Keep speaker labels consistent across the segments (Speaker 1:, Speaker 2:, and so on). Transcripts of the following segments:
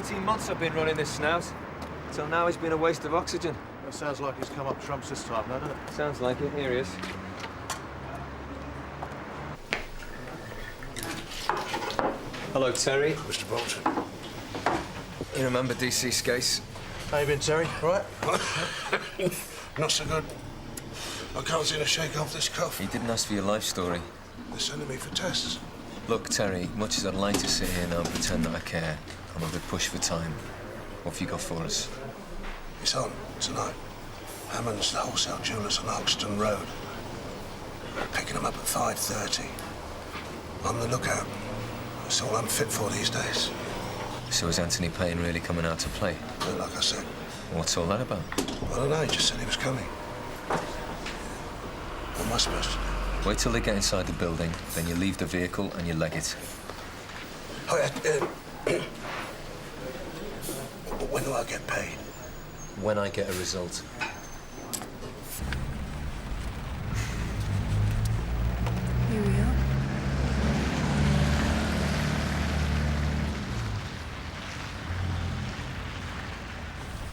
Speaker 1: 18 months I've been running this snout. Till now it's been a waste of oxygen.
Speaker 2: That sounds like he's come up trumps this time, doesn't it?
Speaker 1: Sounds like it. Here he is. Hello, Terry.
Speaker 3: Mr. Boulton.
Speaker 1: You remember DC's case?
Speaker 2: How you been, Terry? Right?
Speaker 3: Not so good. I can't seem to shake off this cough.
Speaker 1: He didn't ask for your life story.
Speaker 3: They're sending me for tests.
Speaker 1: Look, Terry, much as I'd like to sit here now and pretend that I care, I'm a bit pushed for time. What have you got for us?
Speaker 3: It's on tonight. Hammond's, the wholesale jewellers on Hoxton Road. Picking them up at 5:30. On the lookout. That's all I'm fit for these days.
Speaker 1: So is Anthony Payne really coming out to play?
Speaker 3: But like I said,
Speaker 1: What's all that about?
Speaker 3: I don't know, he just said he was coming. What am I supposed to do?
Speaker 1: Wait till they get inside the building, then you leave the vehicle and you leg it.
Speaker 3: Oh, yeah, when do I get paid?
Speaker 1: When I get a result.
Speaker 4: Here we are.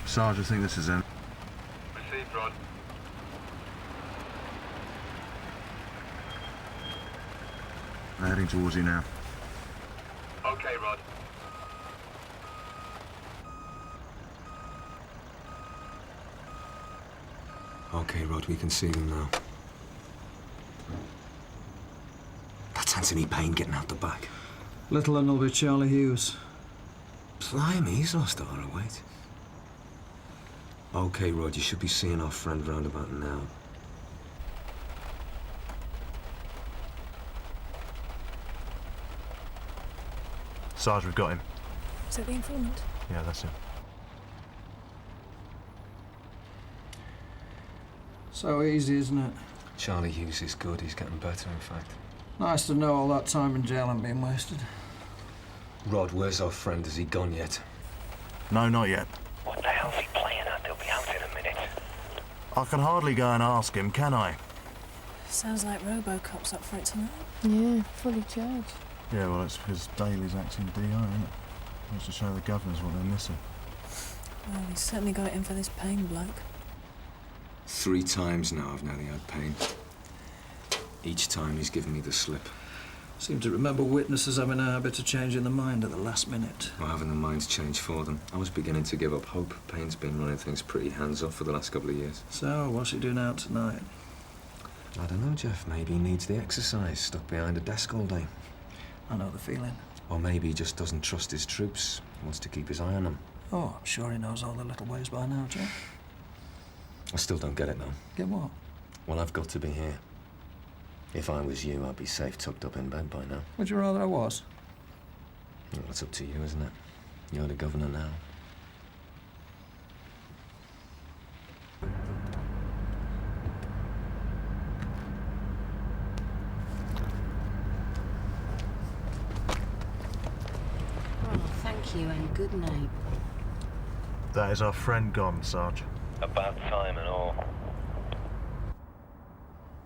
Speaker 2: Sarge, I think this is in.
Speaker 5: Received, Rod.
Speaker 2: They're heading towards you now.
Speaker 5: Okay, Rod.
Speaker 1: Okay, Rod, we can see them now. That's Anthony Payne getting out the back.
Speaker 6: Little and will be Charlie Hughes.
Speaker 1: Blimey, he's lost a lot of weight. Okay, Rod, you should be seeing our friend round about now.
Speaker 2: Sarge, we've got him.
Speaker 4: Is that the informant?
Speaker 2: Yeah, that's him.
Speaker 6: So easy, isn't it?
Speaker 1: Charlie Hughes is good. He's getting better, in fact.
Speaker 6: Nice to know all that time in jail ain't been wasted.
Speaker 1: Rod, where's our friend? Has he gone yet?
Speaker 2: No, not yet.
Speaker 7: What the hell's he playing at? They'll be out in a minute.
Speaker 2: I can hardly go and ask him, can I?
Speaker 4: Sounds like Robocop's up for it tonight.
Speaker 8: Yeah, fully charged.
Speaker 2: Yeah, well, it's because Daly's acting DI, isn't it? Wants to show the governors what they're missing.
Speaker 4: Well, he's certainly got it in for this Payne bloke.
Speaker 1: 3 times now I've nearly had Payne. Each time he's given me the slip.
Speaker 6: Seem to remember witnesses having a habit of changing their mind at the last minute.
Speaker 1: Or having their minds changed for them. I was beginning to give up hope. Payne's been running things pretty hands-off for the last couple of years.
Speaker 6: So, what's he doing out tonight?
Speaker 1: I don't know, Jeff. Maybe he needs the exercise, stuck behind a desk all day.
Speaker 6: I know the feeling.
Speaker 1: Or maybe he just doesn't trust his troops. Wants to keep his eye on them.
Speaker 6: Oh, I'm sure he knows all the little ways by now, Jeff.
Speaker 1: I still don't get it, though.
Speaker 6: Get what?
Speaker 1: Well, I've got to be here. If I was you, I'd be safe tucked up in bed by now.
Speaker 6: Would you rather I was?
Speaker 1: Well, it's up to you, isn't it? You're the governor now.
Speaker 8: Oh, thank you, and good night.
Speaker 2: That is our friend gone, Sarge.
Speaker 7: About time and all.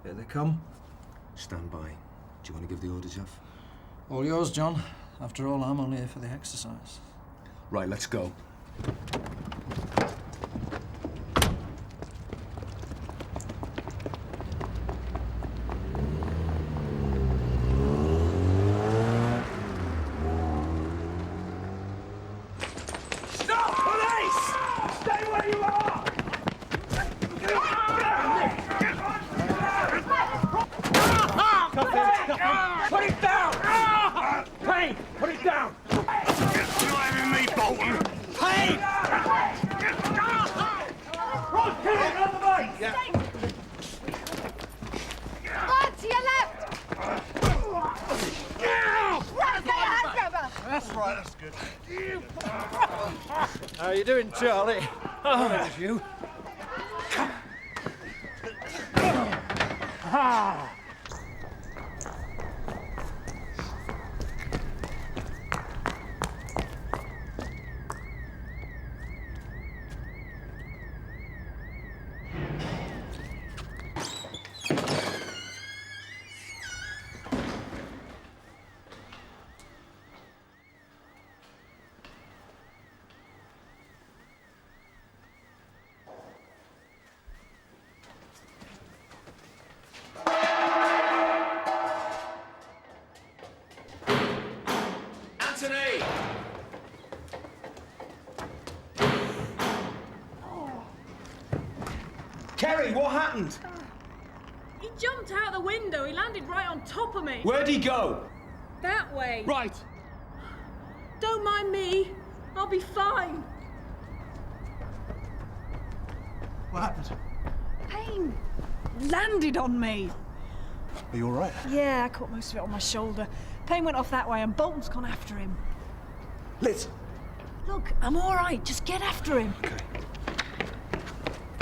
Speaker 6: Here they come.
Speaker 1: Stand by. Do you want to give the order, Jeff?
Speaker 6: All yours, John. After all, I'm only here for the exercise.
Speaker 1: Right, let's go.
Speaker 6: How you doing, Charlie? Oh, that was you.
Speaker 9: Anthony! Kerry, what happened?
Speaker 10: He jumped out the window. He landed right on top of me.
Speaker 9: Where'd he go?
Speaker 10: That way.
Speaker 9: Right.
Speaker 10: Don't mind me. I'll be fine.
Speaker 2: What happened?
Speaker 10: Payne landed on me.
Speaker 2: Are you all right?
Speaker 10: Yeah, I caught most of it on my shoulder. Payne went off that way and Bolton's gone after him.
Speaker 2: Liz!
Speaker 10: Look, I'm all right. Just get after him.
Speaker 2: Okay.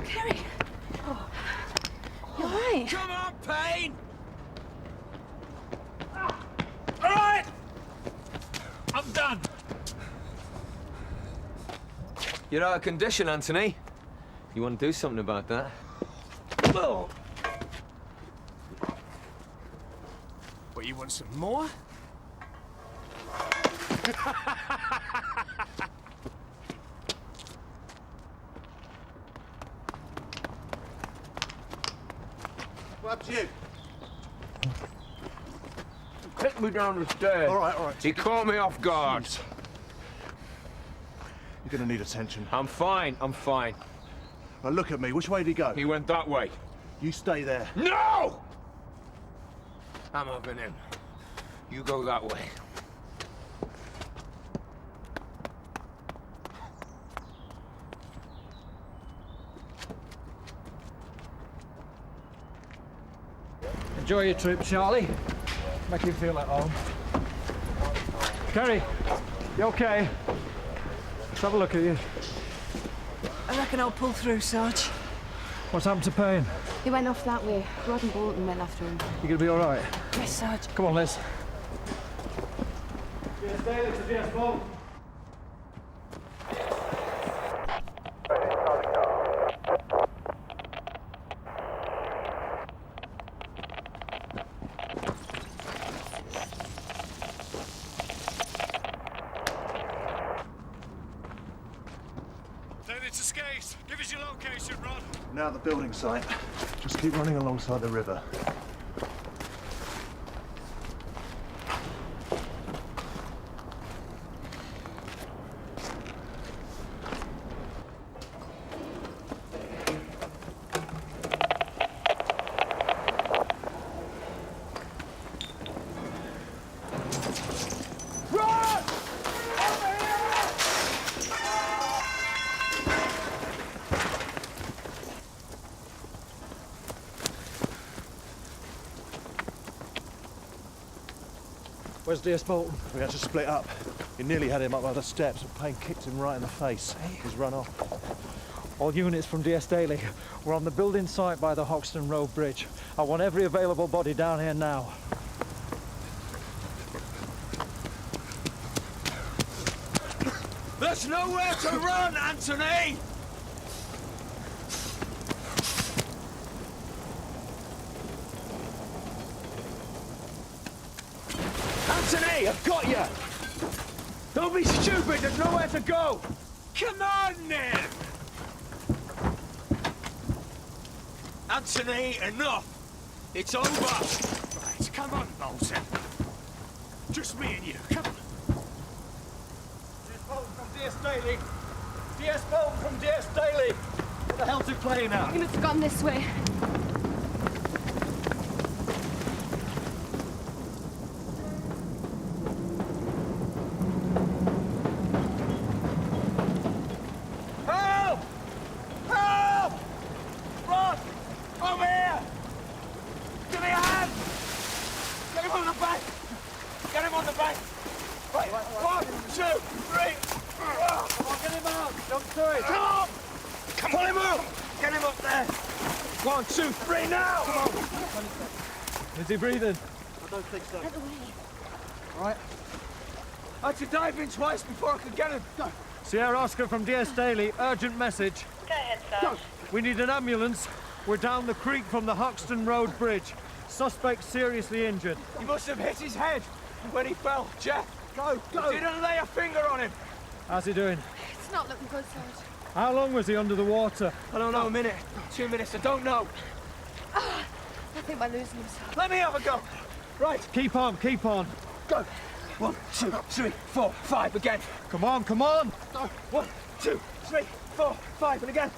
Speaker 10: Kerry. Oh. You all right?
Speaker 9: Come on, Payne! All right! I'm done.
Speaker 1: You're out of condition, Anthony. You want to do something about that?
Speaker 9: Oh. What, you want some more?
Speaker 2: What happened to you?
Speaker 9: Kicked me down the stairs.
Speaker 2: All right.
Speaker 9: He caught me off guard.
Speaker 2: You're gonna need attention.
Speaker 9: I'm fine.
Speaker 2: Now look at me. Which way did he go?
Speaker 9: He went that way.
Speaker 2: You stay there.
Speaker 9: No! I'm having him. You go that way.
Speaker 6: Enjoy your trip, Charlie. Make you feel at home. Kerry, you okay? Let's have a look at you.
Speaker 4: I reckon I'll pull through, Sarge.
Speaker 6: What's happened to Payne?
Speaker 8: He went off that way. Rod and Boulton went after him.
Speaker 6: You gonna be all right?
Speaker 4: Yes, Sarge.
Speaker 6: Come on, Liz. DS Daly to DS Boulton.
Speaker 2: Now at the building site. Just keep running alongside the river.
Speaker 6: Where's DS Boulton?
Speaker 2: We had to split up. He nearly had him up by the steps, but Payne kicked him right in the face. He's run off.
Speaker 6: All units from DS Daly. We're on the building site by the Hoxton Road Bridge. I want every available body down here now.
Speaker 9: There's nowhere to run, Anthony! Anthony, I've got you! Don't be stupid, there's nowhere to go! Come on, then! Anthony, enough! It's over! Right, come on, Bolton. Just me and you, come on.
Speaker 6: DS Boulton from DS Daly. DS Boulton from DS Daly. What the hell's he playing at?
Speaker 8: He must have gone this way.
Speaker 6: Is he breathing?
Speaker 2: I don't think so.
Speaker 8: Out the way.
Speaker 6: All right.
Speaker 9: I had to dive in twice before I could get him. Go.
Speaker 6: Sierra Oscar from DS Daly. Urgent message.
Speaker 10: Go ahead, Sarge.
Speaker 6: We need an ambulance. We're down the creek from the Hoxton Road Bridge. Suspect seriously injured.
Speaker 9: He must have hit his head when he fell. Jeff, go. Didn't lay a finger on him.
Speaker 6: How's he doing?
Speaker 8: It's not looking good, Sarge.
Speaker 6: How long was he under the water?
Speaker 9: I don't know, a minute, 2 minutes, I don't know.
Speaker 8: I think we're losing him, Sarge.
Speaker 9: Let me have a go. Right.
Speaker 6: Keep on, keep on.
Speaker 9: Go. 1, 2, 3, 4, 5 again.
Speaker 2: Come on, come on!
Speaker 9: 1, 2, 3, 4, 5 and again.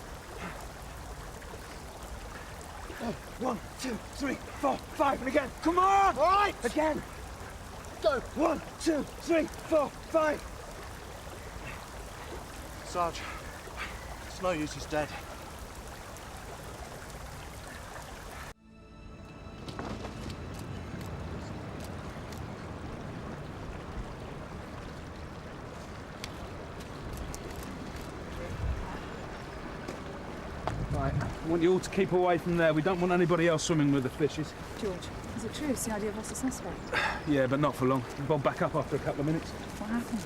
Speaker 9: 1, 2, 3, 4, 5 and again. Come on! All right! Again. Go. 1, 2, 3, 4, 5.
Speaker 2: Sarge, it's no use, he's dead.
Speaker 11: Right, I want you all to keep away from there. We don't want anybody else swimming with the fishes.
Speaker 10: George, is it true CID have lost a suspect?
Speaker 11: Yeah, but not for long. We bobbed back up after a couple of minutes.
Speaker 10: What happened?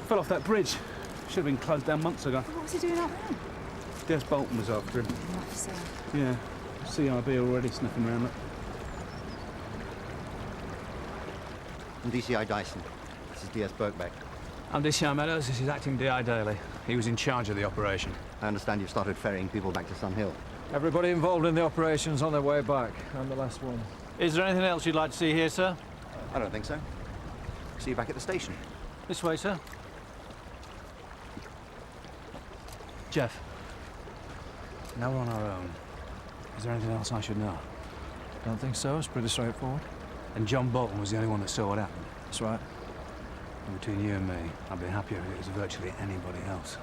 Speaker 11: Fell off that bridge. Should have been closed down months ago.
Speaker 10: What was he doing up there?
Speaker 11: DS Boulton was after him.
Speaker 10: Enough said.
Speaker 11: Yeah, CIB already sniffing around it.
Speaker 12: I'm DCI Dyson. This is DS Boulton.
Speaker 13: I'm DCI Meadows. This is Acting DI Daly. He was in charge of the operation.
Speaker 12: I understand you've started ferrying people back to Sun Hill.
Speaker 6: Everybody involved in the operation's on their way back. I'm the last one.
Speaker 2: Is there anything else you'd like to see here, sir?
Speaker 12: I don't think so. See you back at the station.
Speaker 6: This way, sir.
Speaker 13: Jeff, now we're on our own. Is there anything else I should know?
Speaker 6: Don't think so. It's pretty straightforward.
Speaker 13: And John Bolton was the only one that saw what happened.
Speaker 6: That's right.
Speaker 13: And between you and me, I'd be happier if it was virtually anybody else.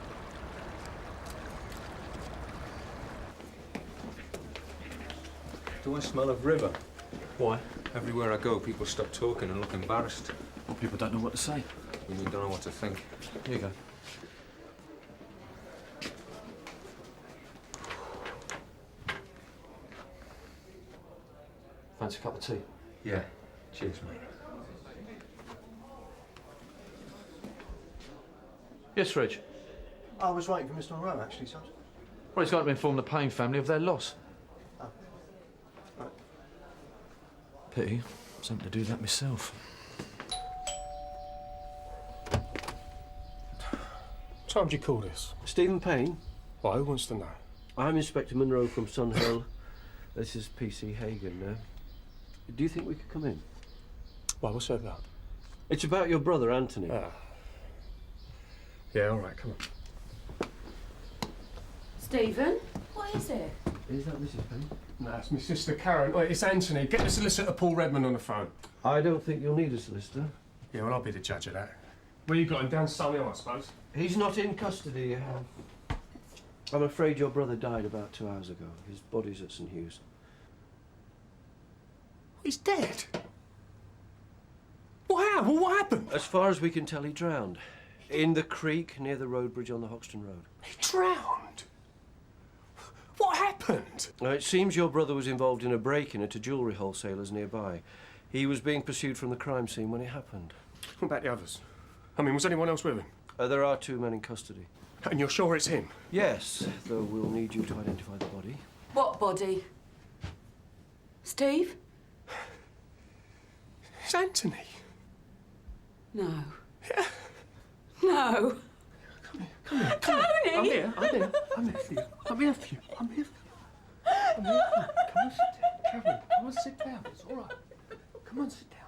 Speaker 1: Do I smell of river? Why? Everywhere I go, people stop talking and look embarrassed.
Speaker 14: Well, people don't know what to say.
Speaker 1: And we don't know what to think.
Speaker 14: Here you go. Fancy a cup of tea?
Speaker 1: Yeah. Cheers, mate.
Speaker 14: Yes, Reg.
Speaker 2: I was waiting for Mr. Monroe, actually, Sarge.
Speaker 14: Well, he's got to inform the Payne family of their loss.
Speaker 2: Oh. Right.
Speaker 14: Pity. Something to do that myself.
Speaker 15: What time do you call this?
Speaker 16: Stephen Payne?
Speaker 15: Why, who wants to know?
Speaker 16: I'm Inspector Monroe from Sun Hill. This is PC Hagan. Do you think we could come in?
Speaker 15: Why, what's that about?
Speaker 16: It's about your brother, Anthony.
Speaker 15: Ah. Yeah, all right, come on.
Speaker 8: Stephen, what is it?
Speaker 16: Is that Mrs. Payne?
Speaker 15: No, it's my sister Karen. Wait, it's Anthony. Get the solicitor Paul Redmond on the phone.
Speaker 16: I don't think you'll need a solicitor.
Speaker 15: Yeah, well, I'll be the judge of that. Where you got him? Down Sun Hill, I suppose.
Speaker 16: He's not in custody. I'm afraid your brother died about 2 hours ago. His body's at St. Hugh's.
Speaker 15: He's dead? Wow, well, what happened?
Speaker 16: As far as we can tell, he drowned. In the creek near the road bridge on the Hoxton Road.
Speaker 15: He drowned? What happened?
Speaker 16: It seems your brother was involved in a break-in at a jewellery wholesaler's nearby. He was being pursued from the crime scene when it happened.
Speaker 15: What about the others? I mean, was anyone else with him?
Speaker 16: There are 2 men in custody.
Speaker 15: And you're sure it's him?
Speaker 16: Yes, though we'll need you to identify the body.
Speaker 8: What body? Steve?
Speaker 15: It's Anthony.
Speaker 8: No.
Speaker 15: Yeah.
Speaker 8: No.
Speaker 15: Come here, come here.
Speaker 8: Tony!
Speaker 15: I'm here, I'm here. I'm here for you. I'm here for you. I'm here for you. I'm here for you. Come on, sit down. Karen, come on, sit down. It's all right. Come on, sit down.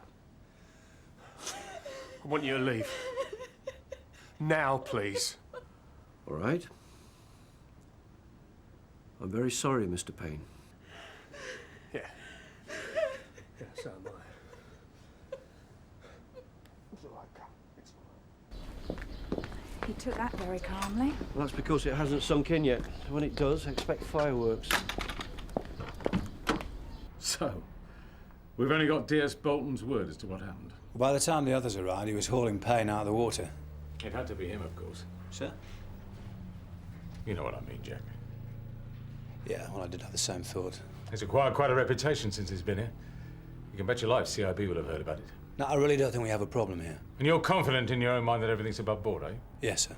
Speaker 15: I want you to leave. Now, please.
Speaker 16: All right. I'm very sorry, Mr. Payne.
Speaker 15: Yeah. Yeah, so am I. It's all right, come. It's all right.
Speaker 10: He took that very calmly.
Speaker 16: Well, that's because it hasn't sunk in yet. When it does, expect fireworks.
Speaker 11: So, we've only got DS Boulton's word as to what happened.
Speaker 17: By the time the others arrived, he was hauling Payne out of the water.
Speaker 11: It had to be him, of course.
Speaker 17: Sir?
Speaker 11: You know what I mean, Jack.
Speaker 17: Yeah, well, I did have the same thought.
Speaker 11: He's acquired quite a reputation since he's been here. You can bet your life CIB will have heard about it.
Speaker 17: No, I really don't think we have a problem here.
Speaker 11: And you're confident in your own mind that everything's above board, are you?
Speaker 17: Yes, sir.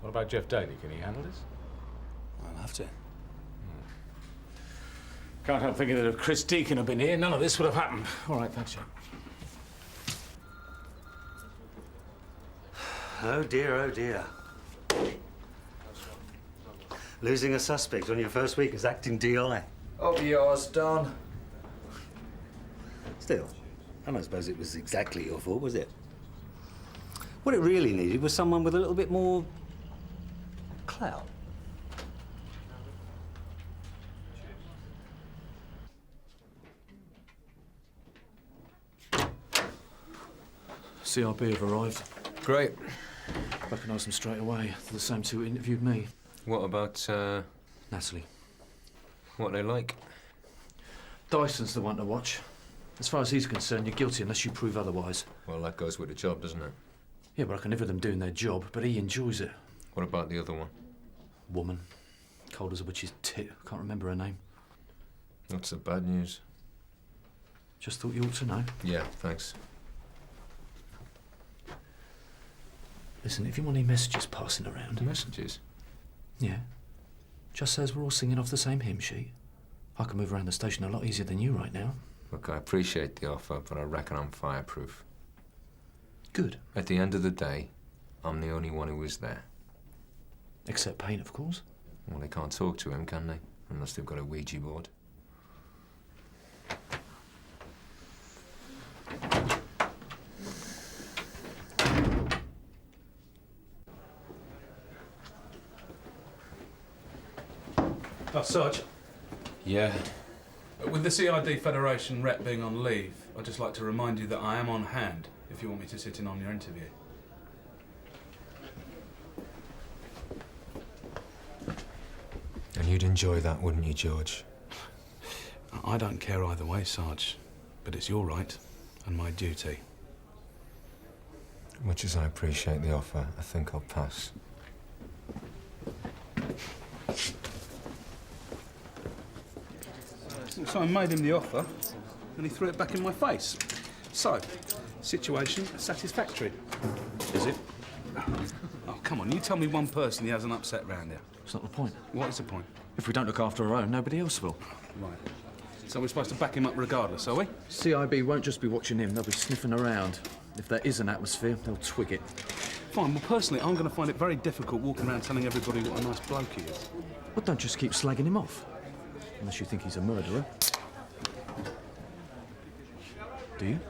Speaker 11: What about Jeff Daly? Can he handle this?
Speaker 17: I'll have to.
Speaker 11: Can't help thinking that if Chris Deacon had been here, none of this would have happened. All right, thanks, Jack.
Speaker 18: Oh dear, oh dear. Losing a suspect on your first week as acting DI.
Speaker 19: Of yours, Don.
Speaker 18: Still, I don't suppose it was exactly your fault, was it? What it really needed was someone with a little bit more clout.
Speaker 14: CRB have arrived.
Speaker 1: Great.
Speaker 14: Recognise them straight away. They're the same two who interviewed me.
Speaker 1: What about,
Speaker 14: Natalie.
Speaker 1: what are they like?
Speaker 14: Dyson's the one to watch. As far as he's concerned, you're guilty unless you prove otherwise.
Speaker 1: Well, that goes with the job, doesn't it?
Speaker 14: Yeah, but I can live with them doing their job, but he enjoys it.
Speaker 1: What about the other one?
Speaker 14: Woman. Cold as a witch's tit. Can't remember her name.
Speaker 1: What's the bad news?
Speaker 14: Just thought you ought to know.
Speaker 1: Yeah, thanks.
Speaker 14: Listen, if you want any messages passing around...
Speaker 1: Messages?
Speaker 14: Yeah. Just says we're all singing off the same hymn sheet. I can move around the station a lot easier than you right now.
Speaker 1: Look, I appreciate the offer, but I reckon I'm fireproof.
Speaker 14: Good.
Speaker 1: At the end of the day, I'm the only one who is there.
Speaker 14: Except Payne, of course.
Speaker 1: Well, they can't talk to him, can they? Unless they've got a Ouija board.
Speaker 11: Oh, Sarge.
Speaker 1: Yeah.
Speaker 11: With the CID Federation rep being on leave, I'd just like to remind you that I am on hand if you want me to sit in on your interview.
Speaker 1: And you'd enjoy that, wouldn't you, George?
Speaker 11: I don't care either way, Sarge, but it's your right and my duty.
Speaker 1: Much as I appreciate the offer, I think I'll pass.
Speaker 11: So I made him the offer, and he threw it back in my face. So, situation satisfactory.
Speaker 14: Is it?
Speaker 11: Oh, come on, you tell me one person he hasn't upset round here.
Speaker 14: It's not the point.
Speaker 11: What is the point?
Speaker 14: If we don't look after our own, nobody else will.
Speaker 11: Right. So we're supposed to back him up regardless, are we?
Speaker 14: CIB won't just be watching him, they'll be sniffing around. If there is an atmosphere, they'll twig it.
Speaker 11: Fine, well, personally, I'm going to find it very difficult walking around telling everybody what a nice bloke he is.
Speaker 14: Well, don't just keep slagging him off. Unless you think he's a murderer. Do you?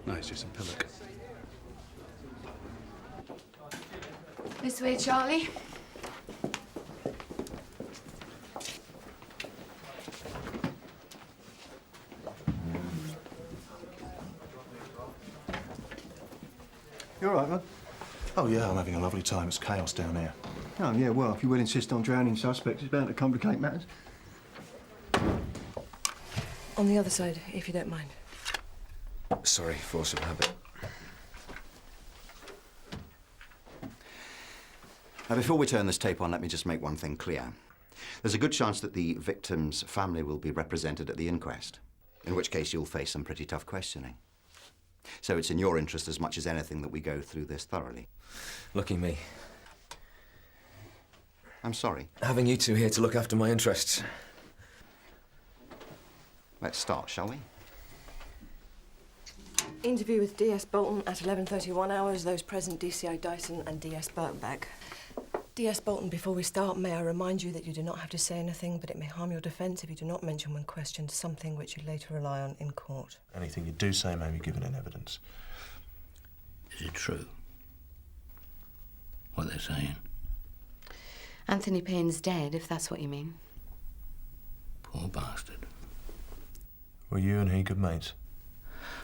Speaker 11: No, he's just a pillock.
Speaker 20: This way, Charlie.
Speaker 2: You all right, man? Oh, yeah, I'm having a lovely time. It's chaos down here.
Speaker 9: Oh, yeah, well, if you will insist on drowning suspects, it's bound to complicate matters.
Speaker 4: On the other side, if you don't mind.
Speaker 1: Sorry, force of habit.
Speaker 12: Now, before we turn this tape on, let me just make one thing clear. There's a good chance that the victim's family will be represented at the inquest, in which case you'll face some pretty tough questioning. So it's in your interest as much as anything that we go through this thoroughly.
Speaker 1: Lucky me.
Speaker 12: I'm sorry.
Speaker 1: Having you two here to look after my interests.
Speaker 12: Let's start, shall we?
Speaker 4: Interview with DS Boulton at 11:31 hours. Those present, DCI Dyson and DS Birkenbeck. DS Boulton, before we start, may I remind you that you do not have to say anything, but it may harm your defence if you do not mention when questioned something which you later rely on in court.
Speaker 2: Anything you do say may be given in evidence.
Speaker 21: Is it true? What they're saying?
Speaker 20: Anthony Payne's dead, if that's what you mean.
Speaker 21: Poor bastard.
Speaker 2: Were you and he good mates?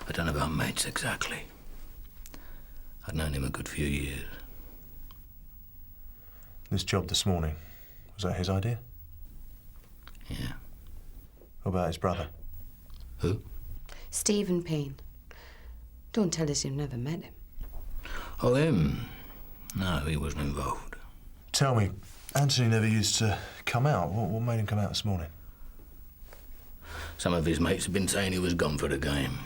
Speaker 21: I don't know about mates exactly. I'd known him a good few years.
Speaker 2: This job this morning, was that his idea?
Speaker 21: Yeah.
Speaker 2: What about his brother?
Speaker 21: Who?
Speaker 20: Stephen Payne. Don't tell us you've never met him.
Speaker 21: Oh, him? No, he wasn't involved.
Speaker 2: Tell me, Anthony never used to come out. What made him come out this morning?
Speaker 21: Some of his mates have been saying he was gone for the game.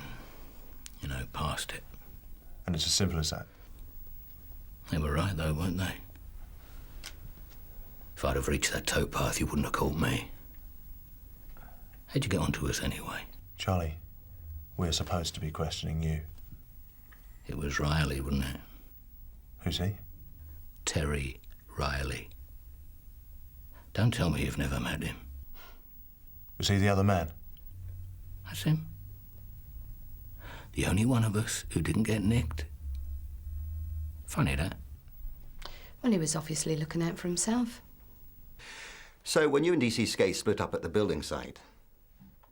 Speaker 21: You know, past it.
Speaker 2: And it's as simple as that?
Speaker 21: They were right, though, weren't they? If I'd have reached that towpath, you wouldn't have called me. How'd you get onto us, anyway?
Speaker 2: Charlie, we're supposed to be questioning you.
Speaker 21: It was Riley, wasn't it?
Speaker 2: Who's he?
Speaker 21: Terry Riley. Don't tell me you've never met him.
Speaker 2: Was he the other man?
Speaker 21: That's him. The only one of us who didn't get nicked. Funny that.
Speaker 20: Well, he was obviously looking out for himself.
Speaker 12: So, when you and DC Skate split up at the building site,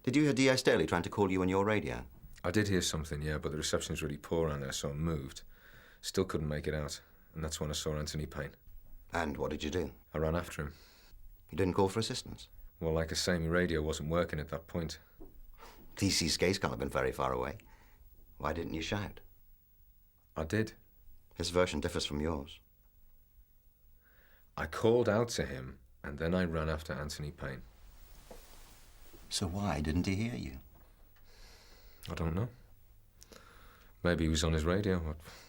Speaker 12: did you hear DS Daly trying to call you on your radio?
Speaker 1: I did hear something, yeah, but the reception's really poor around there, so I moved. Still couldn't make it out, and that's when I saw Anthony Payne.
Speaker 12: And what did you do?
Speaker 1: I ran after him.
Speaker 12: You didn't call for assistance?
Speaker 1: Well, like I say, my radio wasn't working at that point.
Speaker 12: DC Skate can't have been very far away. Why didn't you shout?
Speaker 1: I did.
Speaker 12: His version differs from yours.
Speaker 1: I called out to him, and then I ran after Anthony Payne.
Speaker 12: So why didn't he hear you?
Speaker 1: I don't know. Maybe he was on his radio.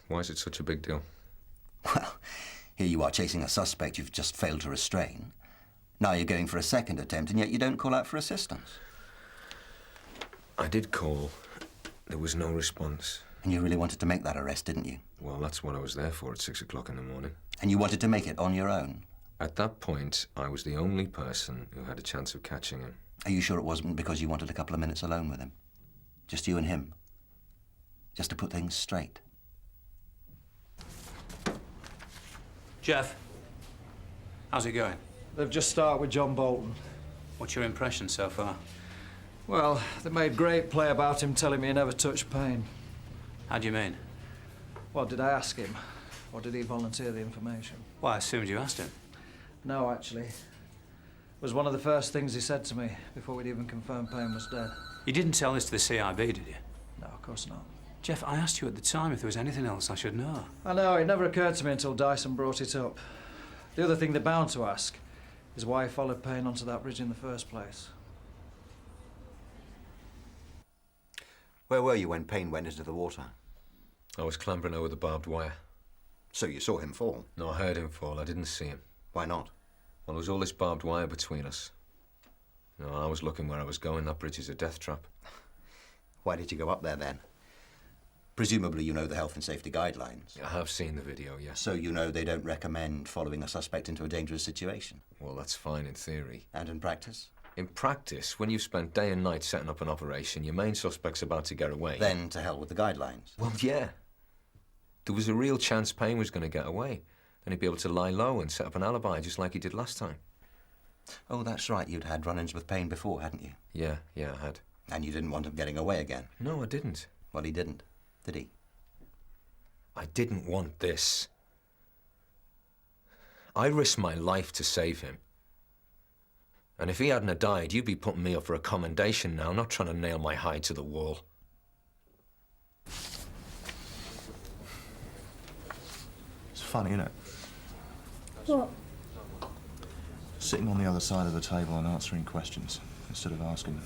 Speaker 1: Why is it such a big deal?
Speaker 12: Well, here you are chasing a suspect you've just failed to restrain. Now you're going for a second attempt, and yet you don't call out for assistance.
Speaker 1: I did call. There was no response.
Speaker 12: And you really wanted to make that arrest, didn't you?
Speaker 1: Well, that's what I was there for at 6 o'clock in the morning.
Speaker 12: And you wanted to make it on your own?
Speaker 1: At that point, I was the only person who had a chance of catching him.
Speaker 12: Are you sure it wasn't because you wanted a couple of minutes alone with him? Just you and him? Just to put things straight?
Speaker 17: Jeff, how's it going?
Speaker 6: They've just started with John Boulton.
Speaker 17: What's your impression so far?
Speaker 6: Well, they made great play about him telling me he never touched Payne.
Speaker 17: How do you mean?
Speaker 6: Well, did I ask him? Or did he volunteer the information?
Speaker 17: Well, I assumed you asked him.
Speaker 6: No, actually. It was one of the first things he said to me before we'd even confirmed Payne was dead.
Speaker 17: You didn't tell this to the CIB, did you?
Speaker 6: No, of course not.
Speaker 17: Jeff, I asked you at the time if there was anything else I should know.
Speaker 6: I know, it never occurred to me until Dyson brought it up. The other thing they're bound to ask is why he followed Payne onto that bridge in the first place.
Speaker 12: Where were you when Payne went into the water?
Speaker 1: I was clambering over the barbed wire.
Speaker 12: So you saw him fall?
Speaker 1: No, I heard him fall. I didn't see him.
Speaker 12: Why not?
Speaker 1: Well, there was all this barbed wire between us. No, I was looking where I was going. That bridge is a death trap.
Speaker 12: Why did you go up there then? Presumably you know the health and safety guidelines.
Speaker 1: I have seen the video, yes.
Speaker 12: So you know they don't recommend following a suspect into a dangerous situation?
Speaker 1: Well, that's fine in theory.
Speaker 12: And in practice?
Speaker 1: In practice, when you've spent day and night setting up an operation, your main suspect's about to get away.
Speaker 12: Then to hell with the guidelines.
Speaker 1: Well, yeah. There was a real chance Payne was going to get away. Then he'd be able to lie low and set up an alibi just like he did last time.
Speaker 12: Oh, that's right. You'd had run-ins with Payne before, hadn't you?
Speaker 1: Yeah, I had.
Speaker 12: And you didn't want him getting away again?
Speaker 1: No, I didn't.
Speaker 12: Well, he didn't, did he?
Speaker 1: I didn't want this. I risked my life to save him. And if he hadn't have died, you'd be putting me up for a commendation now, not trying to nail my hide to the wall.
Speaker 3: It's funny, isn't it?
Speaker 10: What?
Speaker 3: Sitting on the other side of the table and answering questions instead of asking them.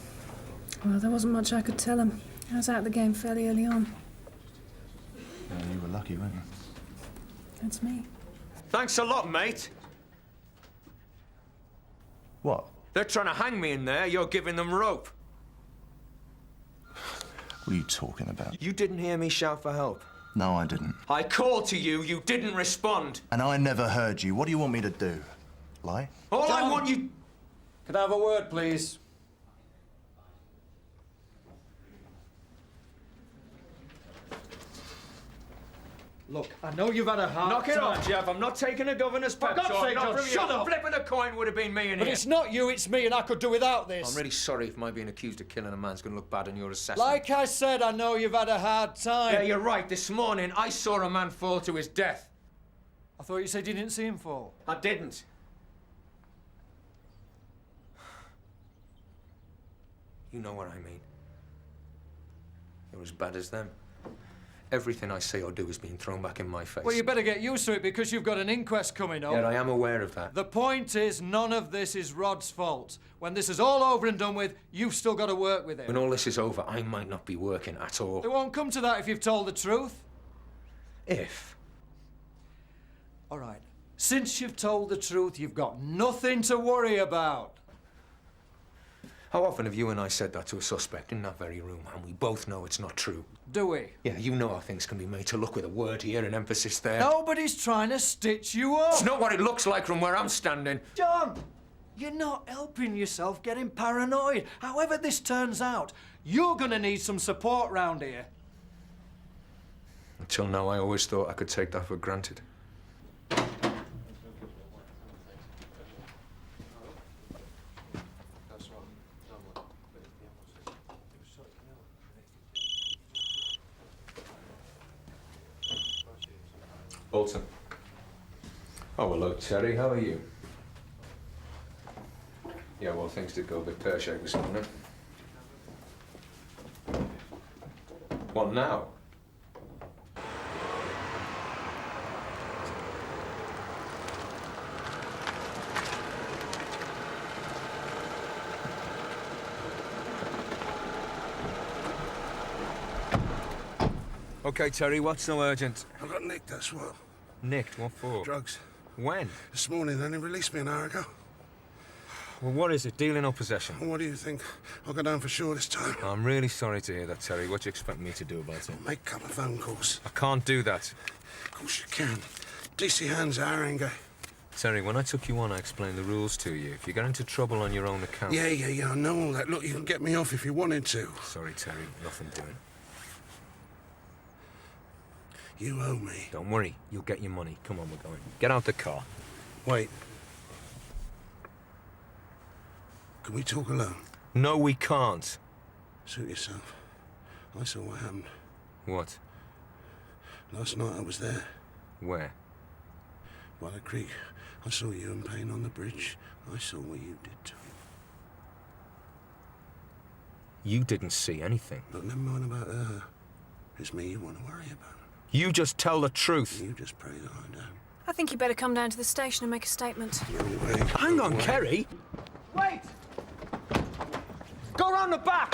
Speaker 10: Well, there wasn't much I could tell him. I was out of the game fairly early on.
Speaker 3: Yeah, you were lucky, weren't you?
Speaker 10: That's me.
Speaker 1: Thanks a lot, mate.
Speaker 3: What?
Speaker 1: They're trying to hang me in there. You're giving them rope.
Speaker 3: What are you talking about?
Speaker 1: You didn't hear me shout for help.
Speaker 3: No, I didn't.
Speaker 1: I called to you. You didn't respond.
Speaker 3: And I never heard you. What do you want me to do? Lie?
Speaker 1: All I want you...
Speaker 6: Can I have a word, please? Look, I know you've had a hard
Speaker 1: Knock it
Speaker 6: time.
Speaker 1: off, Jeff. I'm not taking a governor's pep
Speaker 6: For God's
Speaker 1: talk.
Speaker 6: sake,
Speaker 1: Not
Speaker 6: John,
Speaker 1: from you.
Speaker 6: shut up.
Speaker 1: Flipping a coin would have been me in
Speaker 6: But
Speaker 1: here.
Speaker 6: it's not you, it's me, and I could do without this.
Speaker 1: I'm really sorry if my being accused of killing a man's going to look bad on your assessment.
Speaker 6: Like I said, I know you've had a hard time.
Speaker 1: Yeah, you're right. This morning, I saw a man fall to his death.
Speaker 6: I thought you said you didn't see him fall.
Speaker 1: I didn't. You know what I mean. You're as bad as them. Everything I say or do is being thrown back in my face.
Speaker 6: Well, you better get used to it because you've got an inquest coming up.
Speaker 1: Yeah, I am aware of that.
Speaker 6: The point is, none of this is Rod's fault. When this is all over and done with, you've still got to work with him.
Speaker 1: When all this is over, I might not be working at all.
Speaker 6: It won't come to that if you've told the truth.
Speaker 1: If.
Speaker 6: All right. Since you've told the truth, you've got nothing to worry about.
Speaker 1: How often have you and I said that to a suspect in that very room, and we both know it's not true?
Speaker 6: Do we?
Speaker 1: Yeah, you know how things can be made to look with a word here and emphasis there.
Speaker 6: Nobody's trying to stitch you up.
Speaker 1: It's not what it looks like from where I'm standing.
Speaker 6: John, you're not helping yourself getting paranoid. However this turns out, you're going to need some support round here.
Speaker 1: I'll Till now, I always thought I could take that for granted. Boulton. Oh, hello, Terry. How are you? Yeah, well, things did go a bit pear-shaped this morning. What now? Okay, Terry, what's so urgent?
Speaker 5: I got nicked, that's what.
Speaker 1: Nicked? What for?
Speaker 5: Drugs.
Speaker 1: When?
Speaker 5: This morning, they only released me an hour ago.
Speaker 1: Well, what is it? Dealing or possession?
Speaker 5: And what do you think? I'll go down for sure this time.
Speaker 1: I'm really sorry to hear that, Terry. What do you expect me to do about it?
Speaker 5: Make a couple of phone calls.
Speaker 1: I can't do that.
Speaker 5: Of course you can. DC hands our anger.
Speaker 1: Terry, when I took you on, I explained the rules to you. If you get into trouble on your own account...
Speaker 5: Yeah, I know all that. Look, you can get me off if you wanted to.
Speaker 1: Sorry, Terry. Nothing doing.
Speaker 5: You owe me.
Speaker 1: Don't worry. You'll get your money. Come on, we're going. Get out the car.
Speaker 5: Wait. Can we talk alone?
Speaker 1: No, we can't.
Speaker 5: Suit yourself. I saw what happened.
Speaker 1: What?
Speaker 5: Last night I was there.
Speaker 1: Where?
Speaker 5: By the creek. I saw you and Payne on the bridge. I saw what you did to him.
Speaker 1: You didn't see anything.
Speaker 5: Look, never mind about her. It's me you want to worry about.
Speaker 1: You just tell the truth.
Speaker 5: You just pray that I don't.
Speaker 10: I think you better come down to the station and make a statement.
Speaker 1: Hang on, Kerry.
Speaker 9: Wait! Go round the back!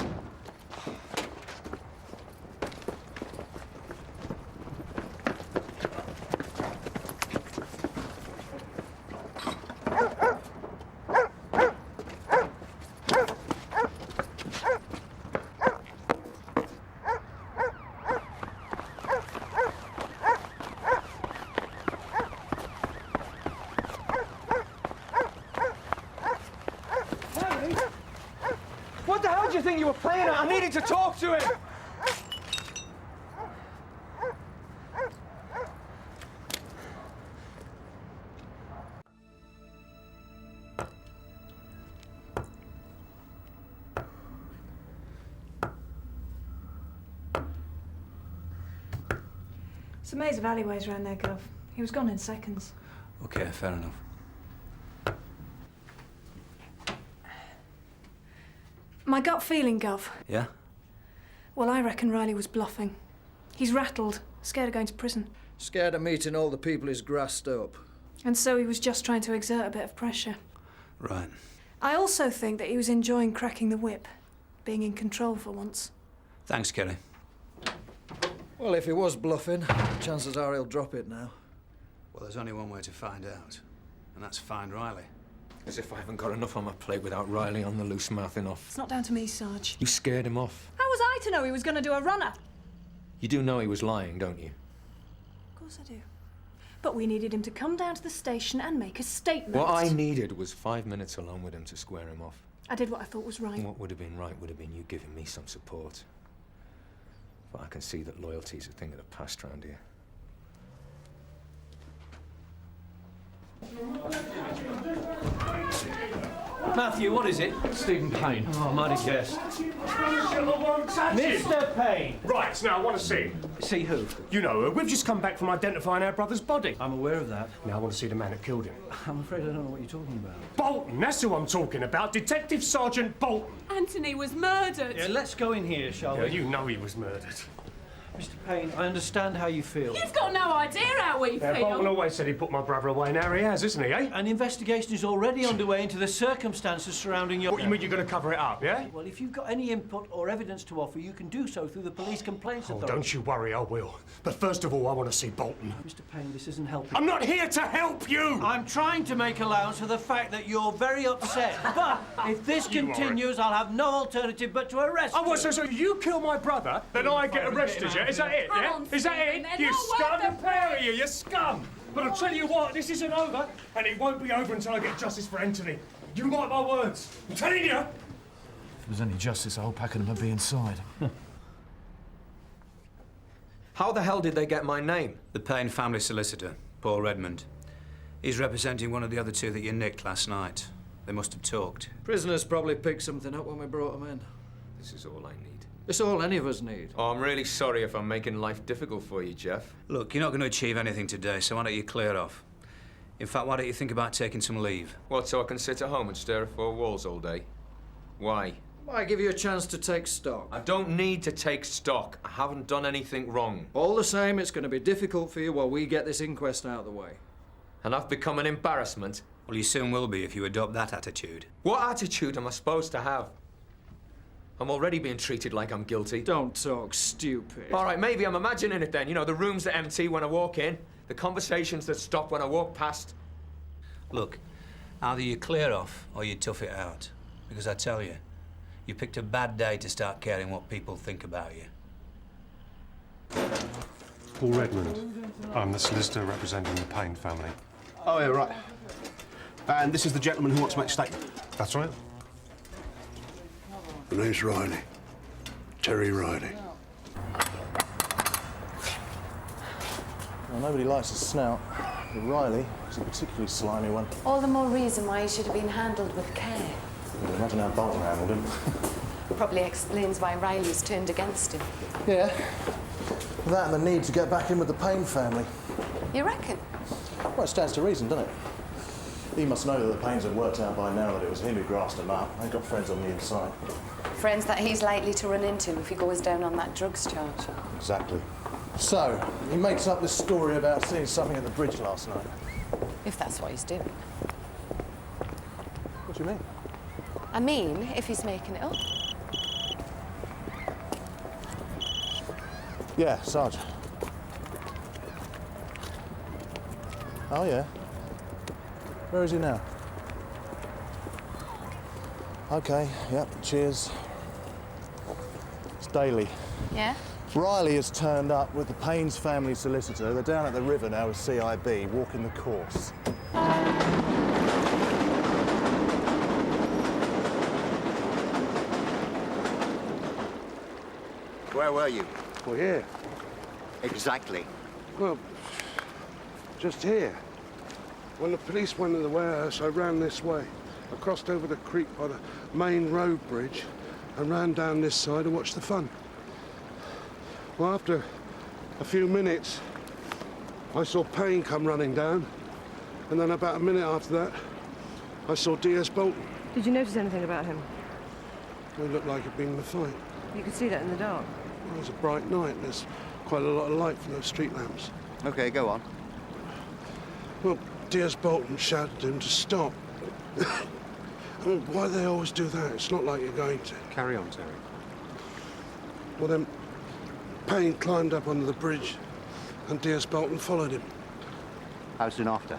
Speaker 9: What the hell do you think you were playing at? I needed to talk to him!
Speaker 10: It's a maze of alleyways round there, Gov. He was gone in seconds.
Speaker 17: Okay, fair enough.
Speaker 10: My gut feeling, Gov.
Speaker 17: Yeah?
Speaker 10: Well, I reckon Riley was bluffing. He's rattled, scared of going to prison.
Speaker 6: Scared of meeting all the people he's grassed up.
Speaker 10: And so he was just trying to exert a bit of pressure.
Speaker 17: Right.
Speaker 10: I also think that he was enjoying cracking the whip, being in control for once.
Speaker 17: Thanks, Kerry.
Speaker 6: Well, if he was bluffing, chances are he'll drop it now.
Speaker 17: Well, there's only one way to find out, and that's find Riley.
Speaker 1: As if I haven't got enough on my plate without Riley on the loose mouthing off.
Speaker 10: It's not down to me, Sarge.
Speaker 1: You scared him off.
Speaker 10: How was I to know he was going to do a runner?
Speaker 1: You do know he was lying, don't you?
Speaker 10: Of course I do. But we needed him to come down to the station and make a statement.
Speaker 1: What I needed was 5 minutes alone with him to square him off.
Speaker 10: I did what I thought was right.
Speaker 1: What would have been right would have been you giving me some support. But I can see that loyalty's a thing of the past round here.
Speaker 13: Matthew, what is it? Stephen Payne. Oh, I might have guessed.
Speaker 15: Mr. Payne! Right, now I want to see him.
Speaker 13: See who?
Speaker 15: You know her. We've just come back from identifying our brother's body.
Speaker 13: I'm aware of that.
Speaker 15: Now I want to see the man that killed him.
Speaker 13: I'm afraid I don't know what you're talking about.
Speaker 15: Bolton, that's who I'm talking about. Detective Sergeant Bolton.
Speaker 8: Anthony was murdered.
Speaker 13: Yeah, let's go in here, shall we?
Speaker 15: You know he was murdered.
Speaker 13: Mr. Payne, I understand how you feel.
Speaker 8: You've got no idea how we
Speaker 15: Bolton
Speaker 8: feel.
Speaker 15: always said he put my brother away. Now he has, isn't he, eh?
Speaker 13: An investigation is already underway into the circumstances surrounding your...
Speaker 15: What, you mean you're going to cover it up, yeah?
Speaker 13: Well, if you've got any input or evidence to offer, you can do so through the police complaints
Speaker 15: Oh,
Speaker 13: authority.
Speaker 15: don't you worry, I will. But first of all, I want to see Bolton.
Speaker 13: Mr. Payne, this isn't helping.
Speaker 15: I'm not here to help you!
Speaker 13: I'm trying to make allowance for the fact that you're very upset. But if this continues, I'll have no alternative but to arrest you.
Speaker 15: Oh, what, so you kill my brother, then I get arrested, yeah? Is that it, yeah? Is that it? You scum, the pair of you, you scum! But I'll tell you what, this isn't over, and it won't be over until I get justice for Anthony. You mark my words. I'm telling you!
Speaker 14: If there's any justice, the whole pack of them would be inside.
Speaker 1: How the hell did they get my name?
Speaker 17: The Payne family solicitor, Paul Redmond. He's representing one of the other two that you nicked last night. They must have talked.
Speaker 6: Prisoners probably picked something up when we brought them in.
Speaker 1: This is all I need.
Speaker 6: It's all any of us need.
Speaker 1: Oh, I'm really sorry if I'm making life difficult for you, Jeff.
Speaker 17: Look, you're not going to achieve anything today, so why don't you clear off? In fact, why don't you think about taking some leave?
Speaker 1: What, so I can sit at home and stare at four walls all day? Why?
Speaker 6: I give you a chance to take stock.
Speaker 1: I don't need to take stock. I haven't done anything wrong.
Speaker 6: All the same, it's going to be difficult for you while we get this inquest out of the way.
Speaker 1: And I've become an embarrassment?
Speaker 17: Well, you soon will be if you adopt that attitude.
Speaker 1: What attitude am I supposed to have? I'm already being treated like I'm guilty.
Speaker 6: Don't talk stupid.
Speaker 1: All right, maybe I'm imagining it then. You know, the rooms that empty when I walk in, the conversations that stop when I walk past.
Speaker 17: Look, either you clear off or you tough it out. Because I tell you, you picked a bad day to start caring what people think about you.
Speaker 15: Paul Redmond. I'm the solicitor representing the Payne family.
Speaker 5: Oh, yeah, right. And this is the gentleman who wants to make a statement.
Speaker 15: That's right.
Speaker 5: My name's Riley. Terry Riley.
Speaker 2: Well, nobody likes a snout, but Riley is a particularly slimy one.
Speaker 20: All the more reason why he should have been handled with care.
Speaker 2: You can imagine how Boulton handled him.
Speaker 20: Probably explains why Riley's turned against him.
Speaker 2: Yeah. That and the need to get back in with the Payne family.
Speaker 20: You reckon?
Speaker 2: Well, it stands to reason, doesn't it? He must know that the Paynes had worked out by now that it was him who grassed him up. They've got friends on the inside.
Speaker 20: Friends that he's likely to run into if he goes down on that drugs charge.
Speaker 2: Exactly. So, he makes up this story about seeing something at the bridge last night.
Speaker 20: If that's what he's doing.
Speaker 2: What do you mean?
Speaker 20: I mean, if he's making it up.
Speaker 2: Yeah, Sarge. Oh, yeah. Where is he now? OK, yep, cheers. It's Daly.
Speaker 20: Yeah?
Speaker 2: Riley has turned up with the Paynes family solicitor. They're down at the river now with CIB, walking the course.
Speaker 12: Where were you?
Speaker 5: Well, here.
Speaker 12: Exactly.
Speaker 5: Well, just here. When the police went to the warehouse, I ran this way. I crossed over the creek by the main road bridge and ran down this side and watched the fun. Well, after a few minutes, I saw Payne come running down, and then about a minute after that, I saw DS Boulton.
Speaker 4: Did you notice anything about him?
Speaker 5: He looked like he'd been in the fight.
Speaker 4: You could see that in the dark.
Speaker 5: It was a bright night, and there's quite a lot of light from those street lamps.
Speaker 12: OK, go on.
Speaker 5: Well, DS Boulton shouted to him to stop. I mean, why do they always do that? It's not like you're going to.
Speaker 15: Carry on, Terry.
Speaker 5: Well, then, Payne climbed up onto the bridge, and DS Boulton followed him.
Speaker 12: How soon after?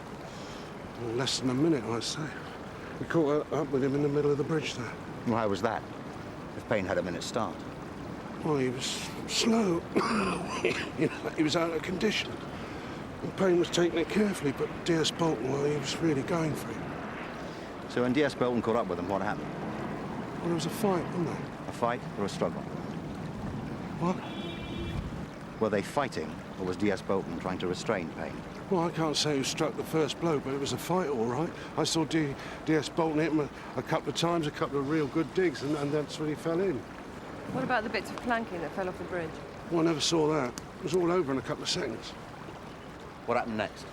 Speaker 5: Well, less than a minute, I'd say. We caught up with him in the middle of the bridge there.
Speaker 12: Well, how was that? If Payne had a minute's start.
Speaker 5: Well, he was slow. You know, he was out of condition. And Payne was taking it carefully, but DS Boulton, well, he was really going for it.
Speaker 12: So when DS Boulton caught up with him, what happened?
Speaker 5: Well, there was a fight, wasn't there?
Speaker 12: A fight or a struggle?
Speaker 5: What?
Speaker 12: Were they fighting, or was DS Boulton trying to restrain Payne?
Speaker 5: Well, I can't say who struck the first blow, but it was a fight, all right. I saw DS Boulton hit him a couple of times, a couple of real good digs, and that's when he fell in.
Speaker 4: What about the bits of planking that fell off the bridge?
Speaker 5: Well, I never saw that. It was all over in a couple of seconds.
Speaker 12: What happened next?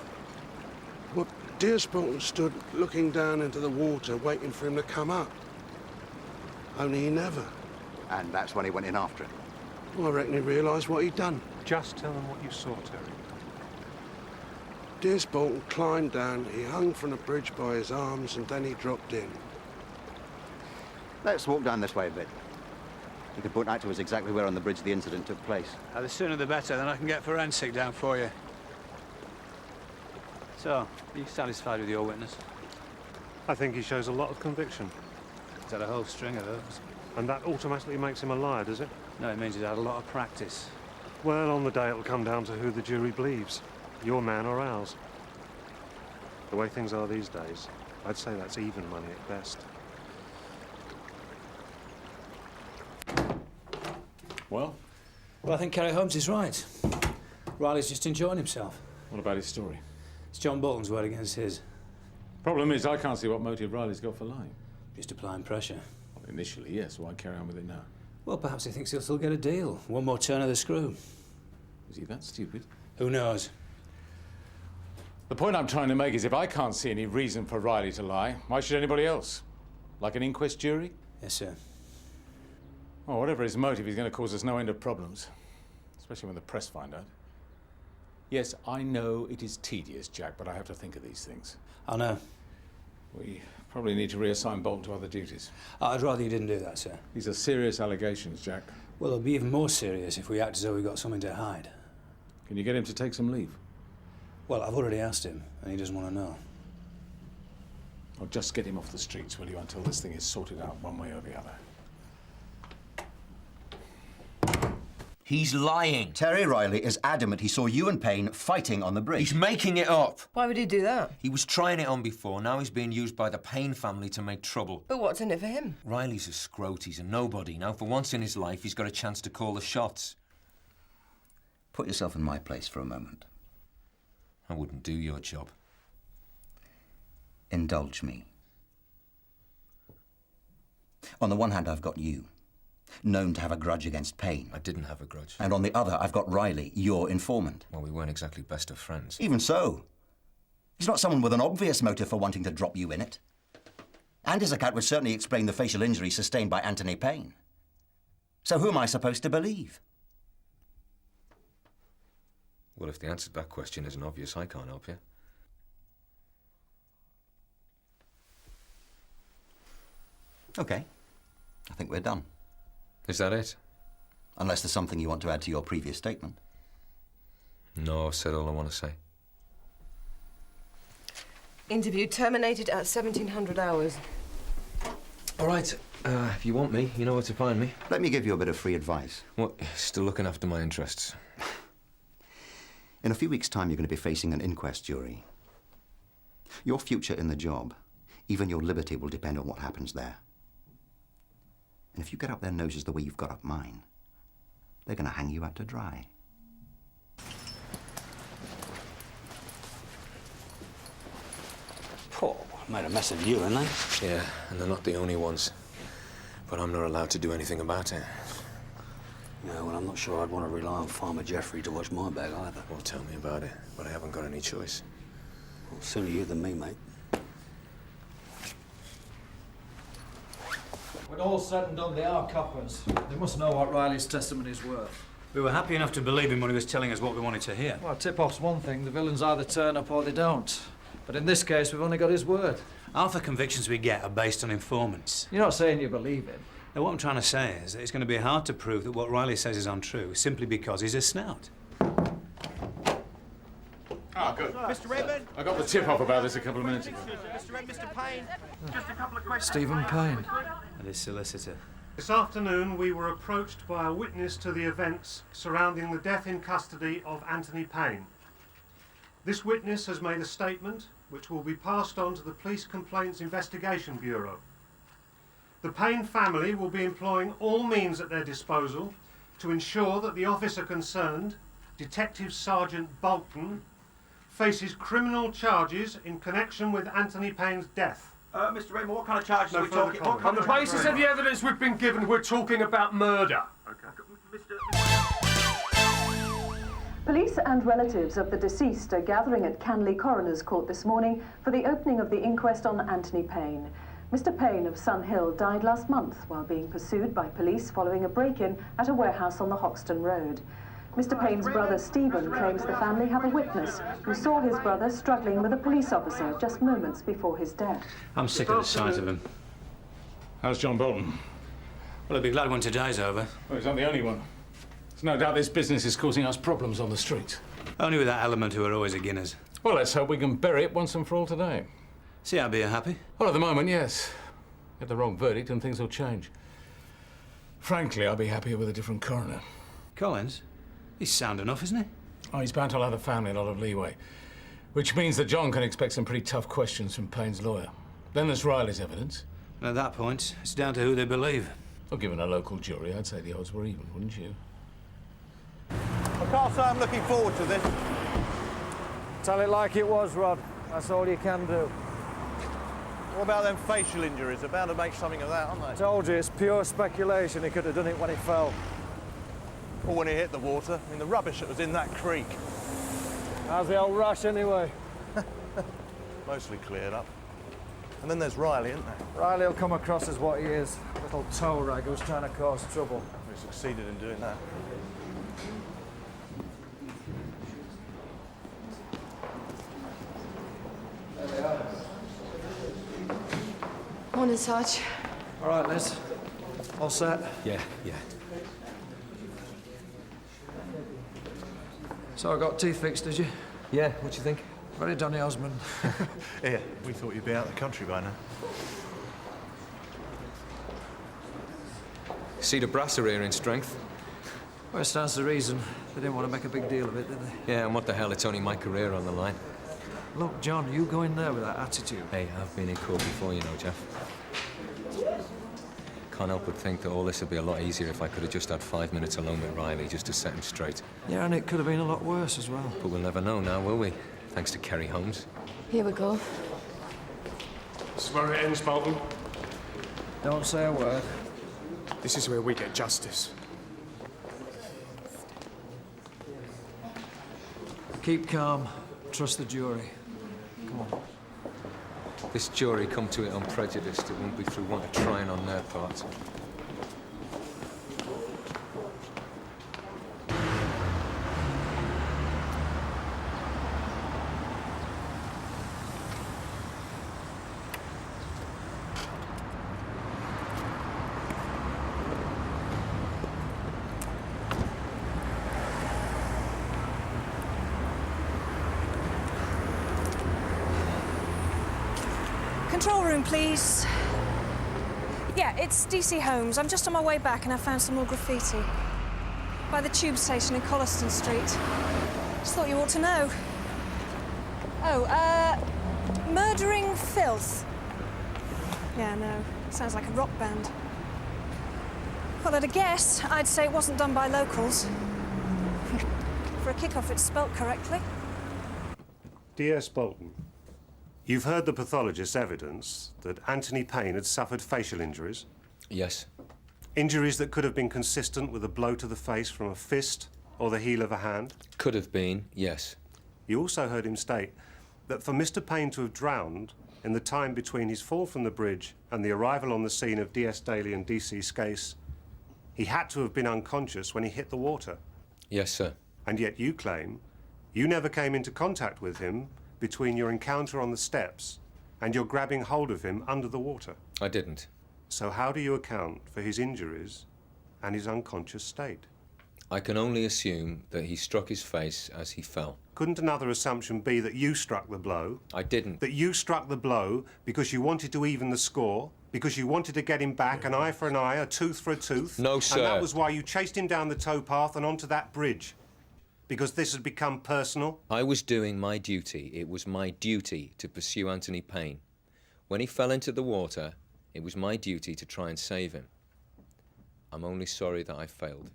Speaker 5: Well, DS Boulton stood looking down into the water, waiting for him to come up. Only he never.
Speaker 12: And that's when he went in after him?
Speaker 5: Well, I reckon he realised what he'd done.
Speaker 15: Just tell them what you saw, Terry.
Speaker 5: DS Boulton climbed down, he hung from the bridge by his arms, and then he dropped in.
Speaker 12: Let's walk down this way a bit. You could point out to us exactly where on the bridge the incident took place.
Speaker 17: The sooner the better, then I can get forensic down for you. So, are you satisfied with your witness?
Speaker 15: I think he shows a lot of conviction.
Speaker 17: He's had a whole string of those.
Speaker 15: And that automatically makes him a liar, does it?
Speaker 17: No, it means he's had a lot of practice.
Speaker 15: Well, on the day it'll come down to who the jury believes. Your man or ours. The way things are these days, I'd say that's even money at best.
Speaker 17: Well, I think Kerry Holmes is right. Riley's just enjoying himself.
Speaker 15: What about his story?
Speaker 17: It's John Bolton's word against his.
Speaker 15: Problem is, I can't see what motive Riley's got for lying.
Speaker 17: Just applying pressure.
Speaker 15: Well, initially, yes. Why carry on with it now?
Speaker 17: Well, perhaps he thinks he'll still get a deal. One more turn of the screw.
Speaker 15: Is he that stupid?
Speaker 17: Who knows?
Speaker 15: The point I'm trying to make is if I can't see any reason for Riley to lie, why should anybody else? Like an inquest jury?
Speaker 17: Yes, sir.
Speaker 15: Oh, whatever his motive, he's going to cause us no end of problems. Especially when the press find out. Yes, I know it is tedious, Jack, but I have to think of these things.
Speaker 17: I know.
Speaker 15: We probably need to reassign Bolton to other duties.
Speaker 17: I'd rather you didn't do that, sir.
Speaker 15: These are serious allegations, Jack.
Speaker 17: Well, it'll be even more serious if we act as though we've got something to hide.
Speaker 15: Can you get him to take some leave?
Speaker 17: Well, I've already asked him, and he doesn't want to know.
Speaker 15: Or just get him off the streets, will you, until this thing is sorted out one way or the other.
Speaker 1: He's lying.
Speaker 12: Terry Riley is adamant he saw you and Payne fighting on the bridge.
Speaker 1: He's making it up.
Speaker 4: Why would he do that?
Speaker 1: He was trying it on before. Now he's being used by the Payne family to make trouble.
Speaker 4: But what's in it for him?
Speaker 1: Riley's a scrote. He's a nobody. Now, for once in his life, he's got a chance to call the shots.
Speaker 12: Put yourself in my place for a moment.
Speaker 1: I wouldn't do your job.
Speaker 12: Indulge me. On the one hand, I've got you, known to have a grudge against Payne.
Speaker 1: I didn't have a grudge.
Speaker 12: And on the other, I've got Riley, your informant.
Speaker 1: Well, we weren't exactly best of friends.
Speaker 12: Even so. He's not someone with an obvious motive for wanting to drop you in it. And his account would certainly explain the facial injury sustained by Anthony Payne. So who am I supposed to believe?
Speaker 1: Well, if the answer to that question isn't obvious, I can't help you.
Speaker 12: OK. I think we're done.
Speaker 1: Is that it?
Speaker 12: Unless there's something you want to add to your previous statement.
Speaker 1: No, I've said all I want to say.
Speaker 4: Interview terminated at 1700 hours.
Speaker 1: All right. If you want me, you know where to find me.
Speaker 12: Let me give you a bit of free advice.
Speaker 1: What? Still looking after my interests?
Speaker 12: In a few weeks' time, you're going to be facing an inquest jury. Your future in the job, even your liberty, will depend on what happens there. And if you get up their noses the way you've got up mine, they're going to hang you out to dry.
Speaker 17: Poor, made a mess of you, haven't they?
Speaker 1: Yeah, and they're not the only ones. But I'm not allowed to do anything about it.
Speaker 17: Yeah, well, I'm not sure I'd want to rely on Farmer Jeffrey to watch my bag either.
Speaker 1: Well, tell me about it, but I haven't got any choice.
Speaker 17: Well, sooner you than me, mate.
Speaker 6: When all's said and done, they are coppers. They must know what Riley's testimony is worth.
Speaker 17: We were happy enough to believe him when he was telling us what we wanted to hear.
Speaker 6: Well, tip-off's one thing. The villains either turn up or they don't. But in this case, we've only got his word.
Speaker 17: Half the convictions we get are based on informants.
Speaker 6: You're not saying you believe him.
Speaker 17: Now, what I'm trying to say is that it's going to be hard to prove that what Riley says is untrue simply because he's a snout.
Speaker 15: Ah, good.
Speaker 9: Mr. Redmond.
Speaker 15: I got the tip-off about this a couple of minutes ago.
Speaker 9: Mr. Redmond, Mr. Payne. Just a couple of questions.
Speaker 6: Stephen Payne.
Speaker 17: And his solicitor.
Speaker 7: This afternoon, we were approached by a witness to the events surrounding the death in custody of Anthony Payne. This witness has made a statement which will be passed on to the Police Complaints Investigation Bureau. The Payne family will be employing all means at their disposal to ensure that the officer concerned, Detective Sergeant Boulton, faces criminal charges in connection with Anthony Payne's death.
Speaker 9: Mr. Redmond, what kind of charges are we
Speaker 7: further
Speaker 9: talking?
Speaker 7: comment.
Speaker 9: What
Speaker 15: On the basis of the evidence we've been given, we're talking about murder.
Speaker 22: Police and relatives of the deceased are gathering at Canley Coroner's Court this morning for the opening of the inquest on Anthony Payne. Mr. Payne of Sun Hill died last month while being pursued by police following a break-in at a warehouse on the Hoxton Road. Mr. Payne's brother Stephen claims the family have a witness who saw his brother struggling with a police officer just moments before his death.
Speaker 17: I'm sick of the sight of him.
Speaker 15: How's John Bolton?
Speaker 17: Well, he'll be glad when today's over.
Speaker 15: Well, he's not the only one. There's no doubt this business is causing us problems on the street.
Speaker 17: Only with that element who are always beginners.
Speaker 15: Well, let's hope we can bury it once and for all today.
Speaker 17: See, I'll be happy.
Speaker 15: Well, at the moment, yes. Get the wrong verdict and things will change. Frankly, I'll be happier with a different coroner.
Speaker 17: Collins? He's sound enough, isn't he?
Speaker 15: Oh, he's bound to allow the family a lot of leeway. Which means that John can expect some pretty tough questions from Payne's lawyer. Then there's Riley's evidence.
Speaker 17: And at that point, it's down to who they believe.
Speaker 15: Well, given a local jury, I'd say the odds were even, wouldn't you?
Speaker 2: Can't say I'm looking forward to this.
Speaker 6: Tell it like it was, Rod. That's all you can do.
Speaker 2: What about them facial injuries? They're bound to make something of that, aren't they?
Speaker 6: Told you, it's pure speculation. He could have done it when he fell.
Speaker 2: Or when he hit the water. I mean, the rubbish that was in that creek.
Speaker 6: How's the old rash, anyway?
Speaker 2: Mostly cleared up. And then there's Riley, isn't there?
Speaker 6: Riley'll come across as what he is. A little tow rag who's trying to cause trouble.
Speaker 2: We succeeded in doing that.
Speaker 4: Morning, Sarge.
Speaker 6: All right, Liz. All set?
Speaker 1: Yeah.
Speaker 6: So I got teeth fixed, did you?
Speaker 1: Yeah, what do you think?
Speaker 6: Very Donny Osmond.
Speaker 2: Yeah, we thought you'd be out of the country by now.
Speaker 1: See the brasserie in strength?
Speaker 6: Well, it stands to reason. They didn't want to make a big deal of it, did they?
Speaker 1: Yeah, and what the hell, it's only my career on the line.
Speaker 6: Look, John, you go in there with that attitude.
Speaker 1: Hey, I've been in court before, you know, Jeff. Can't help but think that all this would be a lot easier if I could have just had 5 minutes alone with Riley just to set him straight.
Speaker 6: Yeah, and it could have been a lot worse as well.
Speaker 1: But we'll never know now, will we? Thanks to Kerry Holmes.
Speaker 4: Here we go.
Speaker 15: This is where it ends, Boulton.
Speaker 6: Don't say a word.
Speaker 15: This is where we get justice.
Speaker 6: Keep calm. Trust the jury. Come on.
Speaker 1: This jury come to it unprejudiced. It won't be through want of trying on their part.
Speaker 10: Control room, please. Yeah, it's DC Holmes. I'm just on my way back and I found some more graffiti. By the tube station in Colliston Street. Just thought you ought to know. Oh, Murdering Filth. Yeah, no. Sounds like a rock band. Well, at a guess, I'd say it wasn't done by locals. For a kick-off, it's spelt correctly.
Speaker 7: DS Boulton, you've heard the pathologist's evidence that Anthony Payne had suffered facial injuries.
Speaker 1: Yes.
Speaker 7: Injuries that could have been consistent with a blow to the face from a fist or the heel of a hand.
Speaker 1: Could have been, yes.
Speaker 7: You also heard him state that for Mr. Payne to have drowned in the time between his fall from the bridge and the arrival on the scene of DS Daly and DC Scase, he had to have been unconscious when he hit the water.
Speaker 1: Yes, sir.
Speaker 7: And yet you claim you never came into contact with him between your encounter on the steps and your grabbing hold of him under the water.
Speaker 1: I didn't.
Speaker 7: So how do you account for his injuries and his unconscious state?
Speaker 1: I can only assume that he struck his face as he fell.
Speaker 7: Couldn't another assumption be that you struck the blow?
Speaker 1: I didn't.
Speaker 7: That you struck the blow because you wanted to even the score? Because you wanted to get him back, an eye for an eye, a tooth for a tooth?
Speaker 1: No, sir.
Speaker 7: And that was why you chased him down the towpath and onto that bridge? Because this had become personal?
Speaker 1: I was doing my duty. It was my duty to pursue Anthony Payne. When he fell into the water, it was my duty to try and save him. I'm only sorry that I failed.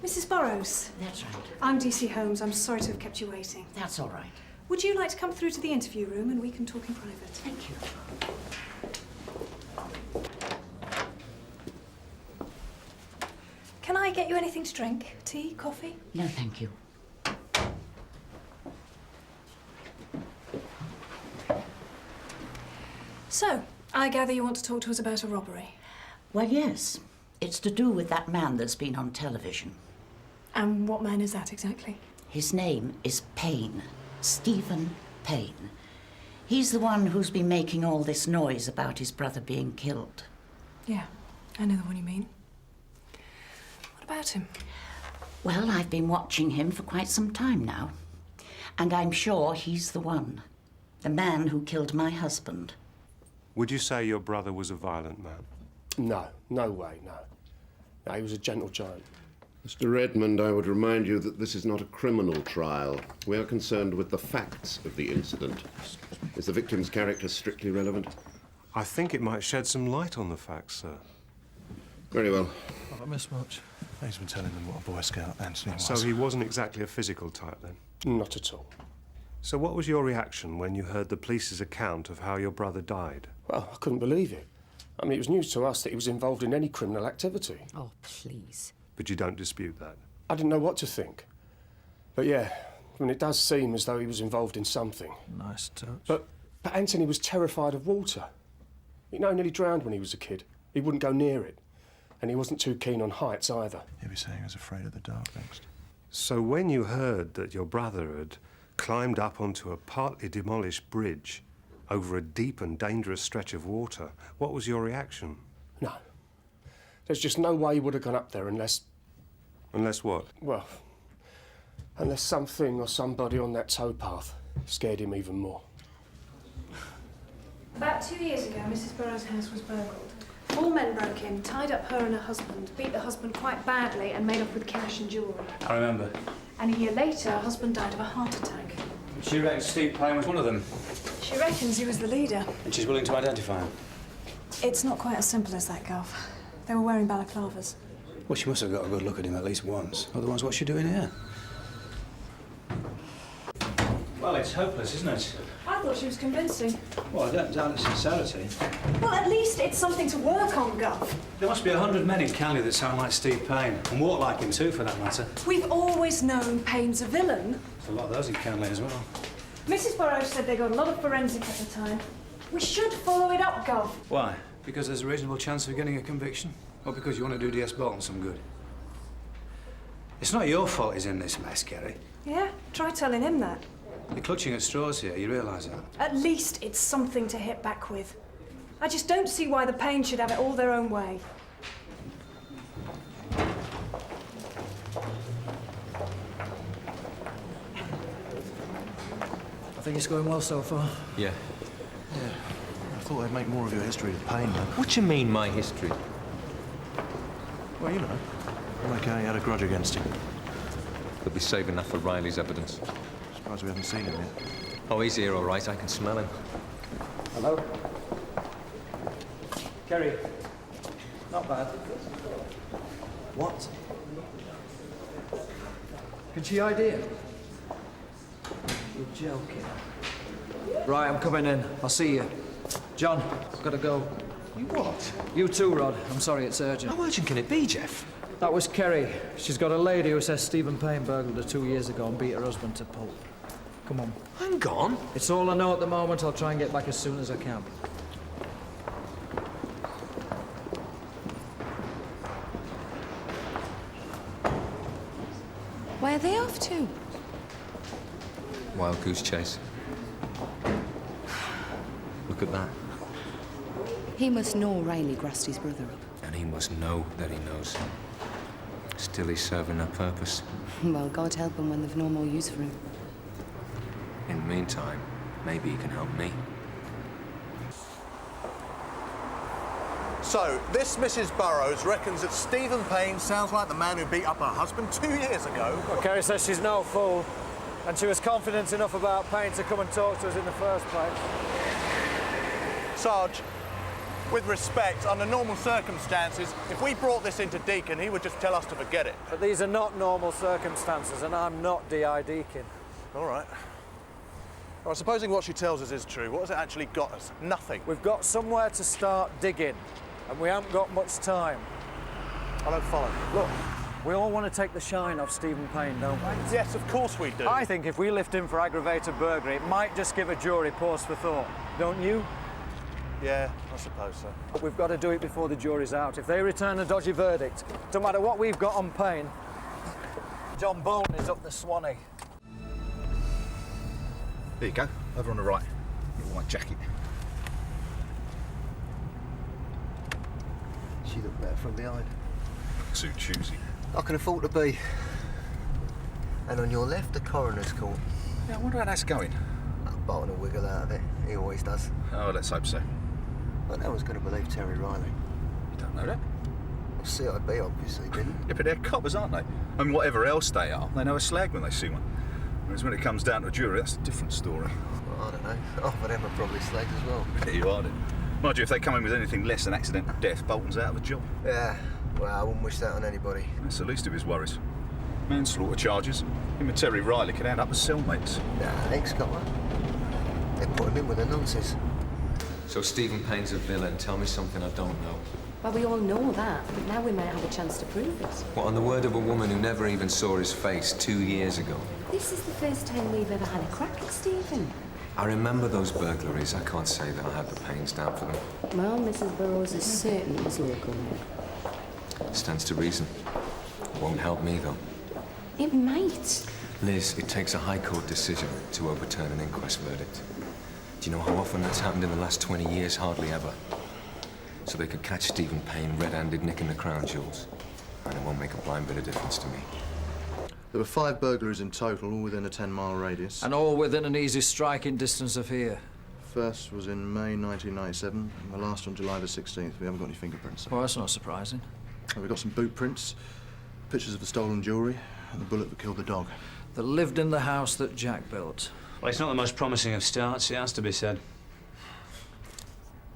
Speaker 10: Mrs. Burrows.
Speaker 16: That's right.
Speaker 10: I'm DC Holmes. I'm sorry to have kept you waiting.
Speaker 16: That's all right.
Speaker 10: Would you like to come through to the interview room and we can talk in private?
Speaker 16: Thank you.
Speaker 10: Can I get you anything to drink? Tea, coffee?
Speaker 16: No, thank you.
Speaker 10: So, I gather you want to talk to us about a robbery.
Speaker 16: Well, yes. It's to do with that man that's been on television.
Speaker 10: And what man is that exactly?
Speaker 16: His name is Payne. Stephen Payne. He's the one who's been making all this noise about his brother being killed.
Speaker 10: Yeah, I know the one you mean. What about him?
Speaker 16: Well, I've been watching him for quite some time now. And I'm sure he's the one. The man who killed my husband.
Speaker 7: Would you say your brother was a violent man?
Speaker 15: No, no way, no. No, he was a gentle giant.
Speaker 5: Mr. Redmond, I would remind you that this is not a criminal trial. We are concerned with the facts of the incident. Is the victim's character strictly relevant?
Speaker 7: I think it might shed some light on the facts, sir.
Speaker 3: Very well.
Speaker 6: I haven't missed much.
Speaker 3: He's been telling them what a Boy Scout Anthony was.
Speaker 7: So he wasn't exactly a physical type, then?
Speaker 5: Not at all.
Speaker 7: So what was your reaction when you heard the police's account of how your brother died?
Speaker 5: Well, I couldn't believe it. I mean, it was news to us that he was involved in any criminal activity.
Speaker 20: Oh, please.
Speaker 7: But you don't dispute that?
Speaker 5: I didn't know what to think. But yeah, I mean, it does seem as though he was involved in something.
Speaker 6: Nice touch.
Speaker 5: But Anthony was terrified of water. He nearly drowned when he was a kid. He wouldn't go near it. And he wasn't too keen on heights either.
Speaker 3: He'll be saying he was afraid of the dark next.
Speaker 7: So when you heard that your brother had climbed up onto a partly demolished bridge over a deep and dangerous stretch of water, what was your reaction?
Speaker 5: No. There's just no way he would have gone up there unless...
Speaker 7: Unless what?
Speaker 5: Well, unless something or somebody on that towpath scared him even more.
Speaker 10: About 2 years ago, Mrs. Burroughs' house was burgled. 4 men broke in, tied up her and her husband, beat the husband quite badly and made off with cash and jewellery.
Speaker 17: I remember.
Speaker 10: And a year later, her husband died of a heart attack.
Speaker 17: She reckons Steve Payne was one of them.
Speaker 10: She reckons he was the leader.
Speaker 17: And she's willing to identify him.
Speaker 10: It's not quite as simple as that, Garf. They were wearing balaclavas.
Speaker 17: Well, she must have got a good look at him at least once. Otherwise, what's she doing here? Well, it's hopeless, isn't it?
Speaker 10: I thought she was convincing.
Speaker 17: Well, I don't doubt its sincerity.
Speaker 10: Well, at least it's something to work on, Garf.
Speaker 17: There must be 100 men in Canley that sound like Steve Payne, and walk like him too, for that matter.
Speaker 10: We've always known Payne's a villain.
Speaker 17: There's a lot of those in Canley as well.
Speaker 10: Mrs. Burroughs said they got a lot of forensic at the time. We should follow it up, Garf.
Speaker 17: Why? Because there's a reasonable chance of getting a conviction? Or because you want to do DS Boulton some good? It's not your fault he's in this mess, Kerry.
Speaker 10: Yeah? Try telling him that.
Speaker 17: You're clutching at straws here, you realise that?
Speaker 10: At least it's something to hit back with. I just don't see why the Paynes should have it all their own way.
Speaker 6: I think it's going well so far.
Speaker 1: Yeah.
Speaker 3: Yeah. I thought they'd make more of your history of Payne, though.
Speaker 1: What do you mean, my history?
Speaker 3: Well, you know. Like how you had a grudge against him.
Speaker 1: Could be saving that for Riley's evidence.
Speaker 3: Surprised we haven't seen him yet.
Speaker 1: Oh, he's here all right. I can smell him.
Speaker 6: Hello? Kerry. Not bad. What? Can she ID him? You're joking. Right, I'm coming in. I'll see you. John, I've got to go.
Speaker 1: You what?
Speaker 6: You too, Rod. I'm sorry, it's urgent.
Speaker 1: How urgent can it be, Jeff?
Speaker 6: That was Kerry. She's got a lady who says Stephen Payne burgled her 2 years ago and beat her husband to pulp. Come on.
Speaker 1: Hang on.
Speaker 6: It's all I know at the moment. I'll try and get back as soon as I can.
Speaker 20: Where are they off to?
Speaker 1: Wild goose chase. Look at that.
Speaker 20: He must know Riley grassed his brother up.
Speaker 1: And he must know that he knows. Still he's serving that purpose.
Speaker 20: Well, God help him when they've no more use for him.
Speaker 1: In the meantime, maybe he can help me.
Speaker 2: So, this Mrs. Burroughs reckons that Stephen Payne sounds like the man who beat up her husband 2 years ago.
Speaker 6: Well, Kerry says she's no fool, and she was confident enough about Payne to come and talk to us in the first place.
Speaker 2: Sarge, with respect, under normal circumstances, if we brought this into Deacon, he would just tell us to forget it.
Speaker 6: But these are not normal circumstances, and I'm not D.I. Deacon.
Speaker 2: All right. Well, supposing what she tells us is true, what has it actually got us? Nothing.
Speaker 6: We've got somewhere to start digging, and we haven't got much time.
Speaker 2: I don't follow.
Speaker 6: Look, we all want to take the shine off Stephen Payne, don't we?
Speaker 2: Yes, of course we do.
Speaker 6: I think if we lift him for aggravated burglary, it might just give a jury pause for thought. Don't you?
Speaker 2: Yeah, I suppose so.
Speaker 6: But we've got to do it before the jury's out. If they return a dodgy verdict, no matter what we've got on Payne, John Boulton is up the Swanee.
Speaker 3: There you go, over on the right. Your white jacket.
Speaker 18: She looked better from behind.
Speaker 3: Too choosy.
Speaker 18: I can afford to be. And on your left, the coroner's court.
Speaker 3: Yeah, I wonder how that's going.
Speaker 18: Boulton will wiggle out of it. He always does.
Speaker 3: Oh, let's hope so.
Speaker 18: But no one's going to believe Terry Riley.
Speaker 3: You don't know that?
Speaker 18: Well, CIB obviously didn't.
Speaker 3: Yeah, but they're coppers, aren't they? I mean, whatever else they are, they know a slag when they see one. Whereas when it comes down to a jury, that's a different story.
Speaker 18: Well, I don't know. Half of them are probably slags as well.
Speaker 3: There you are, then. Mind you, if they come in with anything less than accidental death, Boulton's out of a job.
Speaker 18: Yeah, well, I wouldn't wish that on anybody.
Speaker 3: That's the least of his worries. Manslaughter charges. Him and Terry Riley could end up as cellmates.
Speaker 18: Nah, ex-copper. They put him in with the nonsense.
Speaker 1: So Stephen Payne's a villain. Tell me something I don't know.
Speaker 20: Well, we all know that, but now we might have a chance to prove it.
Speaker 1: What, on the word of a woman who never even saw his face 2 years ago?
Speaker 20: This is the first time we've ever had a crack at Stephen.
Speaker 1: I remember those burglaries. I can't say that I had the Paynes down for them.
Speaker 20: Well, Mrs. Burrows is certain it was local.
Speaker 1: Stands to reason. Won't help me, though.
Speaker 20: It might.
Speaker 1: Liz, it takes a High Court decision to overturn an inquest verdict. Do you know how often that's happened in the last 20 years? Hardly ever. So they could catch Stephen Payne red-handed nicking the crown jewels. And it won't make a blind bit of difference to me.
Speaker 3: There were 5 burglaries in total, all within a 10-mile radius.
Speaker 6: And all within an easy striking distance of here.
Speaker 3: First was in May 1997, and the last on July the 16th. We haven't got any fingerprints.
Speaker 6: Well, that's not surprising.
Speaker 3: We've got some boot prints, pictures of the stolen jewellery, and the bullet that killed the dog.
Speaker 6: That lived in the house that Jack built.
Speaker 17: Well, it's not the most promising of starts, it has to be said.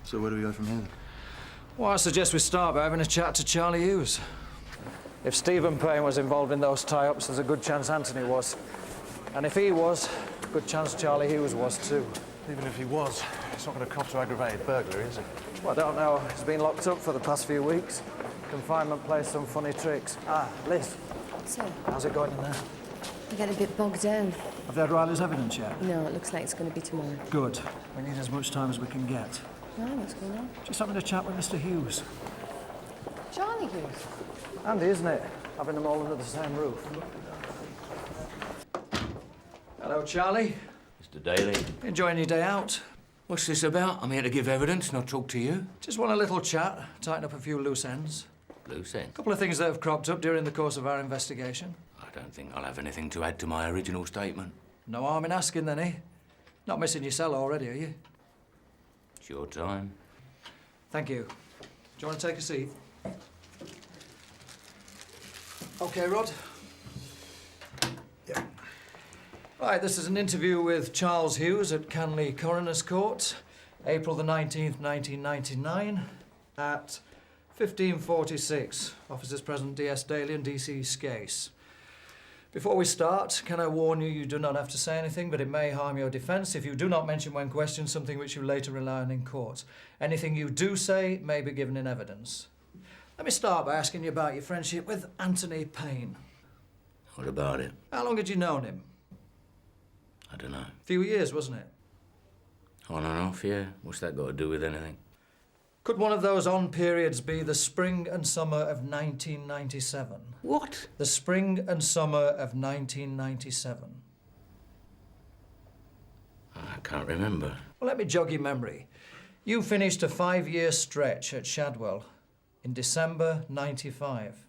Speaker 3: So where do we go from here, then?
Speaker 6: Well, I suggest we start by having a chat to Charlie Hughes. If Stephen Payne was involved in those tie-ups, there's a good chance Anthony was. And if he was, good chance Charlie Hughes was too.
Speaker 2: Even if he was, it's not going to cop to aggravated burglary, is it?
Speaker 6: Well, I don't know. He's been locked up for the past few weeks. Confinement plays some funny tricks. Ah, Liz.
Speaker 20: So,
Speaker 6: How's it going in there?
Speaker 20: we get a bit bogged down.
Speaker 6: Have they had Riley's evidence yet?
Speaker 20: No, it looks like it's going to be tomorrow.
Speaker 6: Good. We need as much time as we can get.
Speaker 20: No, what's going on?
Speaker 6: Just having a chat with Mr. Hughes.
Speaker 20: Charlie Hughes.
Speaker 6: Handy, isn't it? Having them all under the same roof. Hello, Charlie.
Speaker 21: Mr. Daly.
Speaker 6: Enjoying your day out?
Speaker 21: What's this about? I'm here to give evidence, not talk to you.
Speaker 6: Just want a little chat, tighten up a few loose ends.
Speaker 21: Loose end?
Speaker 6: A couple of things that have cropped up during the course of our investigation.
Speaker 21: I don't think I'll have anything to add to my original statement.
Speaker 6: No harm in asking, then, eh? Not missing your cell already, are you?
Speaker 21: It's your time.
Speaker 6: Thank you. Do you want to take a seat? OK, Rod.
Speaker 18: Yeah.
Speaker 6: Right, this is an interview with Charles Hughes at Canley Coroner's Court, April the 19th, 1999, at 1546. Officers present DS Daly and DC Scase. Before we start, can I warn you, you do not have to say anything, but it may harm your defence if you do not mention when questioned something which you later rely on in court. Anything you do say may be given in evidence. Let me start by asking you about your friendship with Anthony Payne.
Speaker 21: What about it?
Speaker 6: How long had you known him?
Speaker 21: I don't know.
Speaker 6: A few years, wasn't it?
Speaker 21: On and off, yeah. What's that got to do with anything?
Speaker 6: Could one of those on periods be the spring and summer of 1997?
Speaker 21: What?
Speaker 6: The spring and summer of 1997.
Speaker 21: I can't remember.
Speaker 6: Well, let me jog your memory. You finished a 5-year stretch at Shadwell in December 95.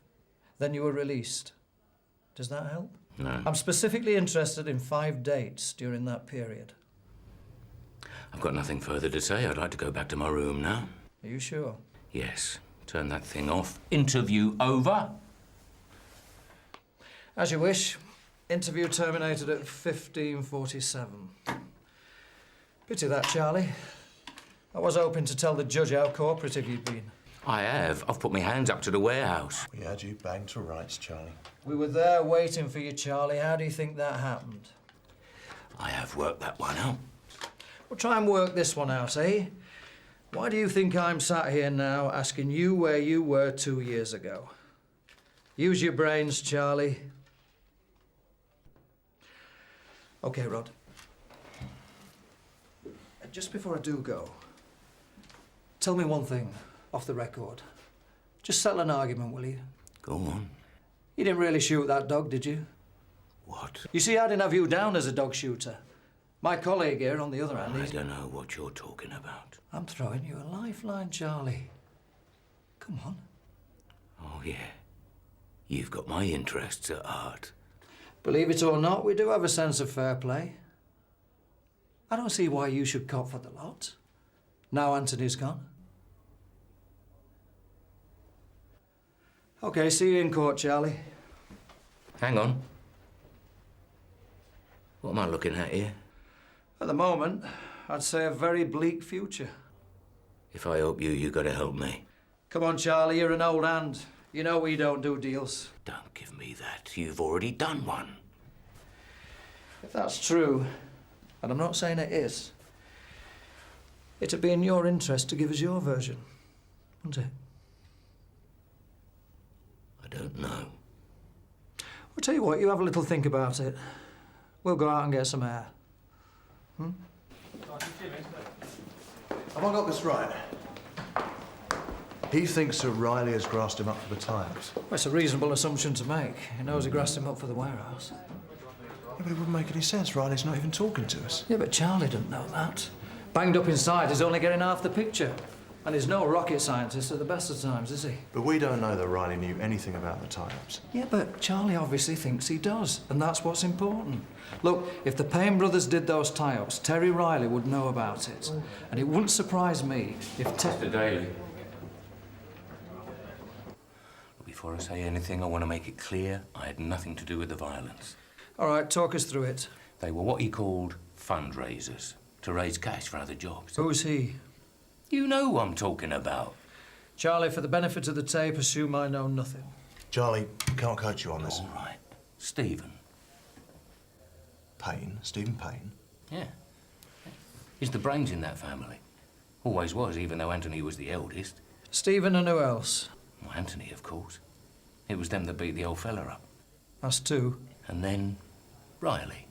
Speaker 6: Then you were released. Does that help?
Speaker 21: No.
Speaker 6: I'm specifically interested in 5 dates during that period.
Speaker 21: I've got nothing further to say. I'd like to go back to my room now.
Speaker 6: Are you sure?
Speaker 21: Yes. Turn that thing off. Interview over.
Speaker 6: As you wish. Interview terminated at 1547. Pity that, Charlie. I was hoping to tell the judge how cooperative you'd been.
Speaker 21: I have. I've put my hands up to the warehouse.
Speaker 3: We had you banged to rights, Charlie.
Speaker 6: We were there waiting for you, Charlie. How do you think that happened?
Speaker 21: I have worked that one out.
Speaker 6: Well, try and work this one out, eh? Why do you think I'm sat here now asking you where you were 2 years ago? Use your brains, Charlie. OK, Rod. Just before I do go, tell me one thing, off the record. Just settle an argument, will you?
Speaker 21: Go on.
Speaker 6: You didn't really shoot that dog, did you?
Speaker 21: What?
Speaker 6: You see, I didn't have you down as a dog shooter. My colleague here, on the other hand,
Speaker 21: I don't know what you're talking about.
Speaker 6: I'm throwing you a lifeline, Charlie. Come on.
Speaker 21: Oh, yeah. You've got my interests at heart.
Speaker 6: Believe it or not, we do have a sense of fair play. I don't see why you should cop for the lot. Now Anthony's gone. OK, see you in court, Charlie.
Speaker 21: Hang on. What am I looking at here?
Speaker 6: At the moment, I'd say a very bleak future.
Speaker 21: If I help you, you got to help me.
Speaker 6: Come on, Charlie, you're an old hand. You know we don't do deals.
Speaker 21: Don't give me that. You've already done one.
Speaker 6: If that's true, and I'm not saying it is, it'd be in your interest to give us your version, wouldn't it?
Speaker 21: I don't know.
Speaker 6: I'll tell you what, you have a little think about it. We'll go out and get some air. Hmm?
Speaker 2: Have I got this right? He thinks that Riley has grassed him up for the Times.
Speaker 6: Well, it's a reasonable assumption to make. He knows he grassed him up for the warehouse.
Speaker 2: Yeah, but it wouldn't make any sense. Riley's not even talking to us.
Speaker 6: Yeah, but Charlie didn't know that. Banged up inside, he's only getting half the picture. And he's no rocket scientist at the best of times, is he?
Speaker 2: But we don't know that Riley knew anything about the Times.
Speaker 6: Yeah, but Charlie obviously thinks he does, and that's what's important. Look, if the Payne brothers did those tie-ups, Terry Riley would know about it. And it wouldn't surprise me if
Speaker 21: Mr. Daly. Before I say anything, I want to make it clear I had nothing to do with the violence.
Speaker 6: All right, talk us through it.
Speaker 21: They were what he called fundraisers, to raise cash for other jobs.
Speaker 6: Who's he?
Speaker 21: You know who I'm talking about.
Speaker 6: Charlie, for the benefit of the tape, assume I know nothing.
Speaker 2: Charlie, can't coach you on this.
Speaker 21: All right. Stephen.
Speaker 2: Payne? Stephen Payne?
Speaker 21: Yeah. He's the brains in that family. Always was, even though Anthony was the eldest.
Speaker 6: Stephen and who else?
Speaker 21: Well, Anthony, of course. It was them that beat the old fella up.
Speaker 6: Us two.
Speaker 21: And then Riley.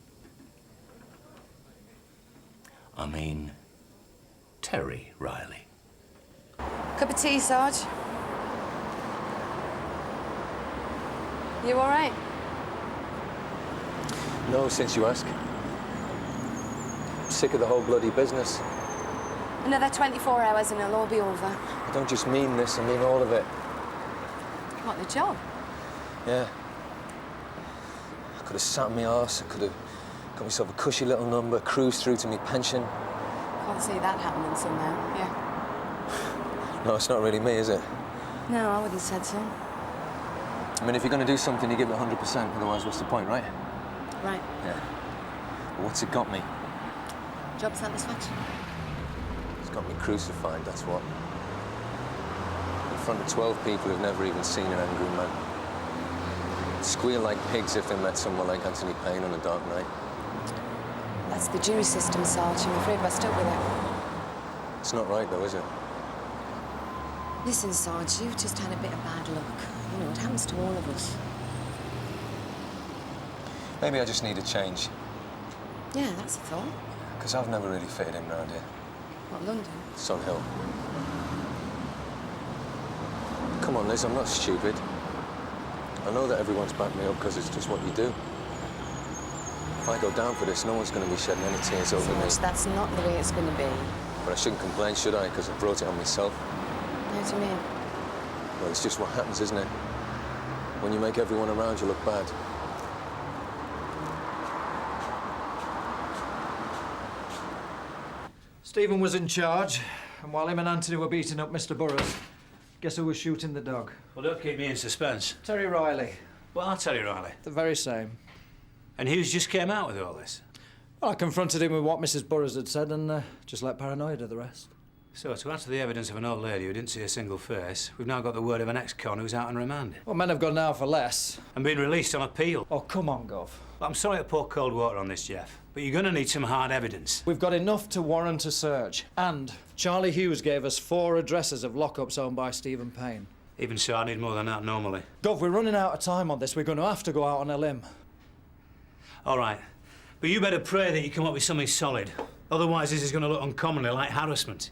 Speaker 21: I mean, Terry Riley.
Speaker 20: Cup of tea, Sarge? You all right?
Speaker 1: No, since you ask. I'm sick of the whole bloody business.
Speaker 20: Another 24 hours and it'll all be over.
Speaker 1: I don't just mean this, I mean all of it.
Speaker 20: What, the job?
Speaker 1: Yeah. I could have sat on my arse, I could have got myself a cushy little number, cruised through to my pension.
Speaker 20: Can't see that happening somehow, yeah.
Speaker 1: No, it's not really me, is it?
Speaker 20: No, I wouldn't have said so.
Speaker 1: I mean, if you're going to do something, you give it 100%, otherwise what's the point, right?
Speaker 20: Right.
Speaker 1: Yeah. But what's it got me?
Speaker 20: Job satisfaction.
Speaker 1: It's got me crucified, that's what. In front of 12 people who've never even seen an angry man. Squeal like pigs if they met someone like Anthony Payne on a dark night.
Speaker 20: That's the jury system, Sarge. I'm afraid we're stuck with it.
Speaker 1: It's not right, though, is it?
Speaker 20: Listen, Sarge, you've just had a bit of bad luck. You know, it happens to all of us.
Speaker 1: Maybe I just need a change.
Speaker 20: Yeah, that's a thought.
Speaker 1: Because I've never really fitted in round here.
Speaker 20: What, London?
Speaker 1: Sun Hill. Come on, Liz, I'm not stupid. I know that everyone's backed me up because it's just what you do. If I go down for this, no one's going to be shedding any tears over me.
Speaker 20: That's not the way it's going to be.
Speaker 1: But I shouldn't complain, should I? Because I brought it on myself.
Speaker 20: What do you mean?
Speaker 1: Well, it's just what happens, isn't it? When you make everyone around you look bad.
Speaker 6: Stephen was in charge, and while him and Anthony were beating up Mr. Burroughs, guess who was shooting the dog?
Speaker 17: Well, don't keep me in suspense.
Speaker 6: Terry Riley.
Speaker 17: Well, I'll tell you, Riley.
Speaker 6: The very same.
Speaker 17: And Hughes just came out with all this?
Speaker 6: Well, I confronted him with what Mrs. Burroughs had said and just let paranoia do the rest.
Speaker 17: So, to add to the evidence of an old lady who didn't see a single face, we've now got the word of an ex-con who's out on remand.
Speaker 6: Well, men have gone now for less.
Speaker 17: And been released on appeal.
Speaker 6: Oh, come on, Gov.
Speaker 17: Well, I'm sorry to pour cold water on this, Jeff, but you're going to need some hard evidence.
Speaker 6: We've got enough to warrant a search. And Charlie Hughes gave us 4 addresses of lockups owned by Stephen Payne.
Speaker 17: Even so, I need more than that normally.
Speaker 6: Gov, we're running out of time on this. We're going to have to go out on a limb.
Speaker 17: All right. But you better pray that you come up with something solid. Otherwise, this is going to look uncommonly like harassment.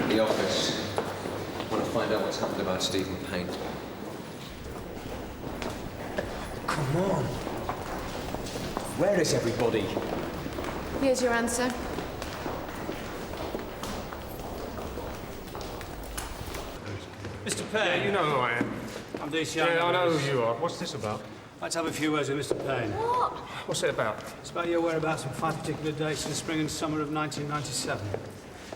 Speaker 1: The office. I want to find out what's happened about Stephen Payne.
Speaker 11: Come on. Where is everybody?
Speaker 20: Here's your answer.
Speaker 17: Mr. Payne.
Speaker 7: Yeah, you know who I am.
Speaker 17: I'm DC.
Speaker 7: Yeah, I know who you are. What's this about?
Speaker 17: Let's have a few words with Mr. Payne.
Speaker 20: What?
Speaker 7: What's it about?
Speaker 17: It's about your whereabouts on 5 particular dates in the spring and summer of 1997.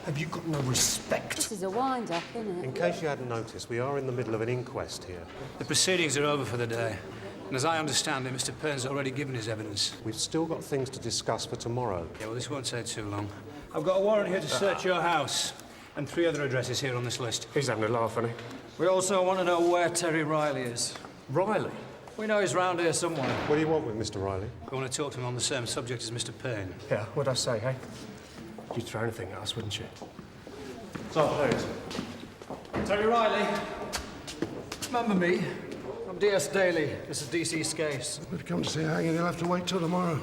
Speaker 11: Have you got no respect?
Speaker 20: This is a wind-up, isn't it?
Speaker 7: In case you hadn't noticed, we are in the middle of an inquest here.
Speaker 17: The proceedings are over for the day. And as I understand it, Mr. Payne's already given his evidence.
Speaker 7: We've still got things to discuss for tomorrow.
Speaker 17: Yeah, well, this won't take too long. I've got a warrant here to search your house, and 3 other addresses here on this list.
Speaker 7: He's having a laugh, isn't he?
Speaker 6: We also want to know where Terry Riley is.
Speaker 7: Riley?
Speaker 6: We know he's round here somewhere.
Speaker 7: What do you want with Mr. Riley?
Speaker 17: I want to talk to him on the same subject as Mr. Payne.
Speaker 7: Yeah, what'd I say, hey? You'd throw anything at us, wouldn't you?
Speaker 6: So, please. Terry Riley. Remember me? I'm DS Daly. This is DC's case.
Speaker 5: If you'd come to see hanging, you'll have to wait till tomorrow.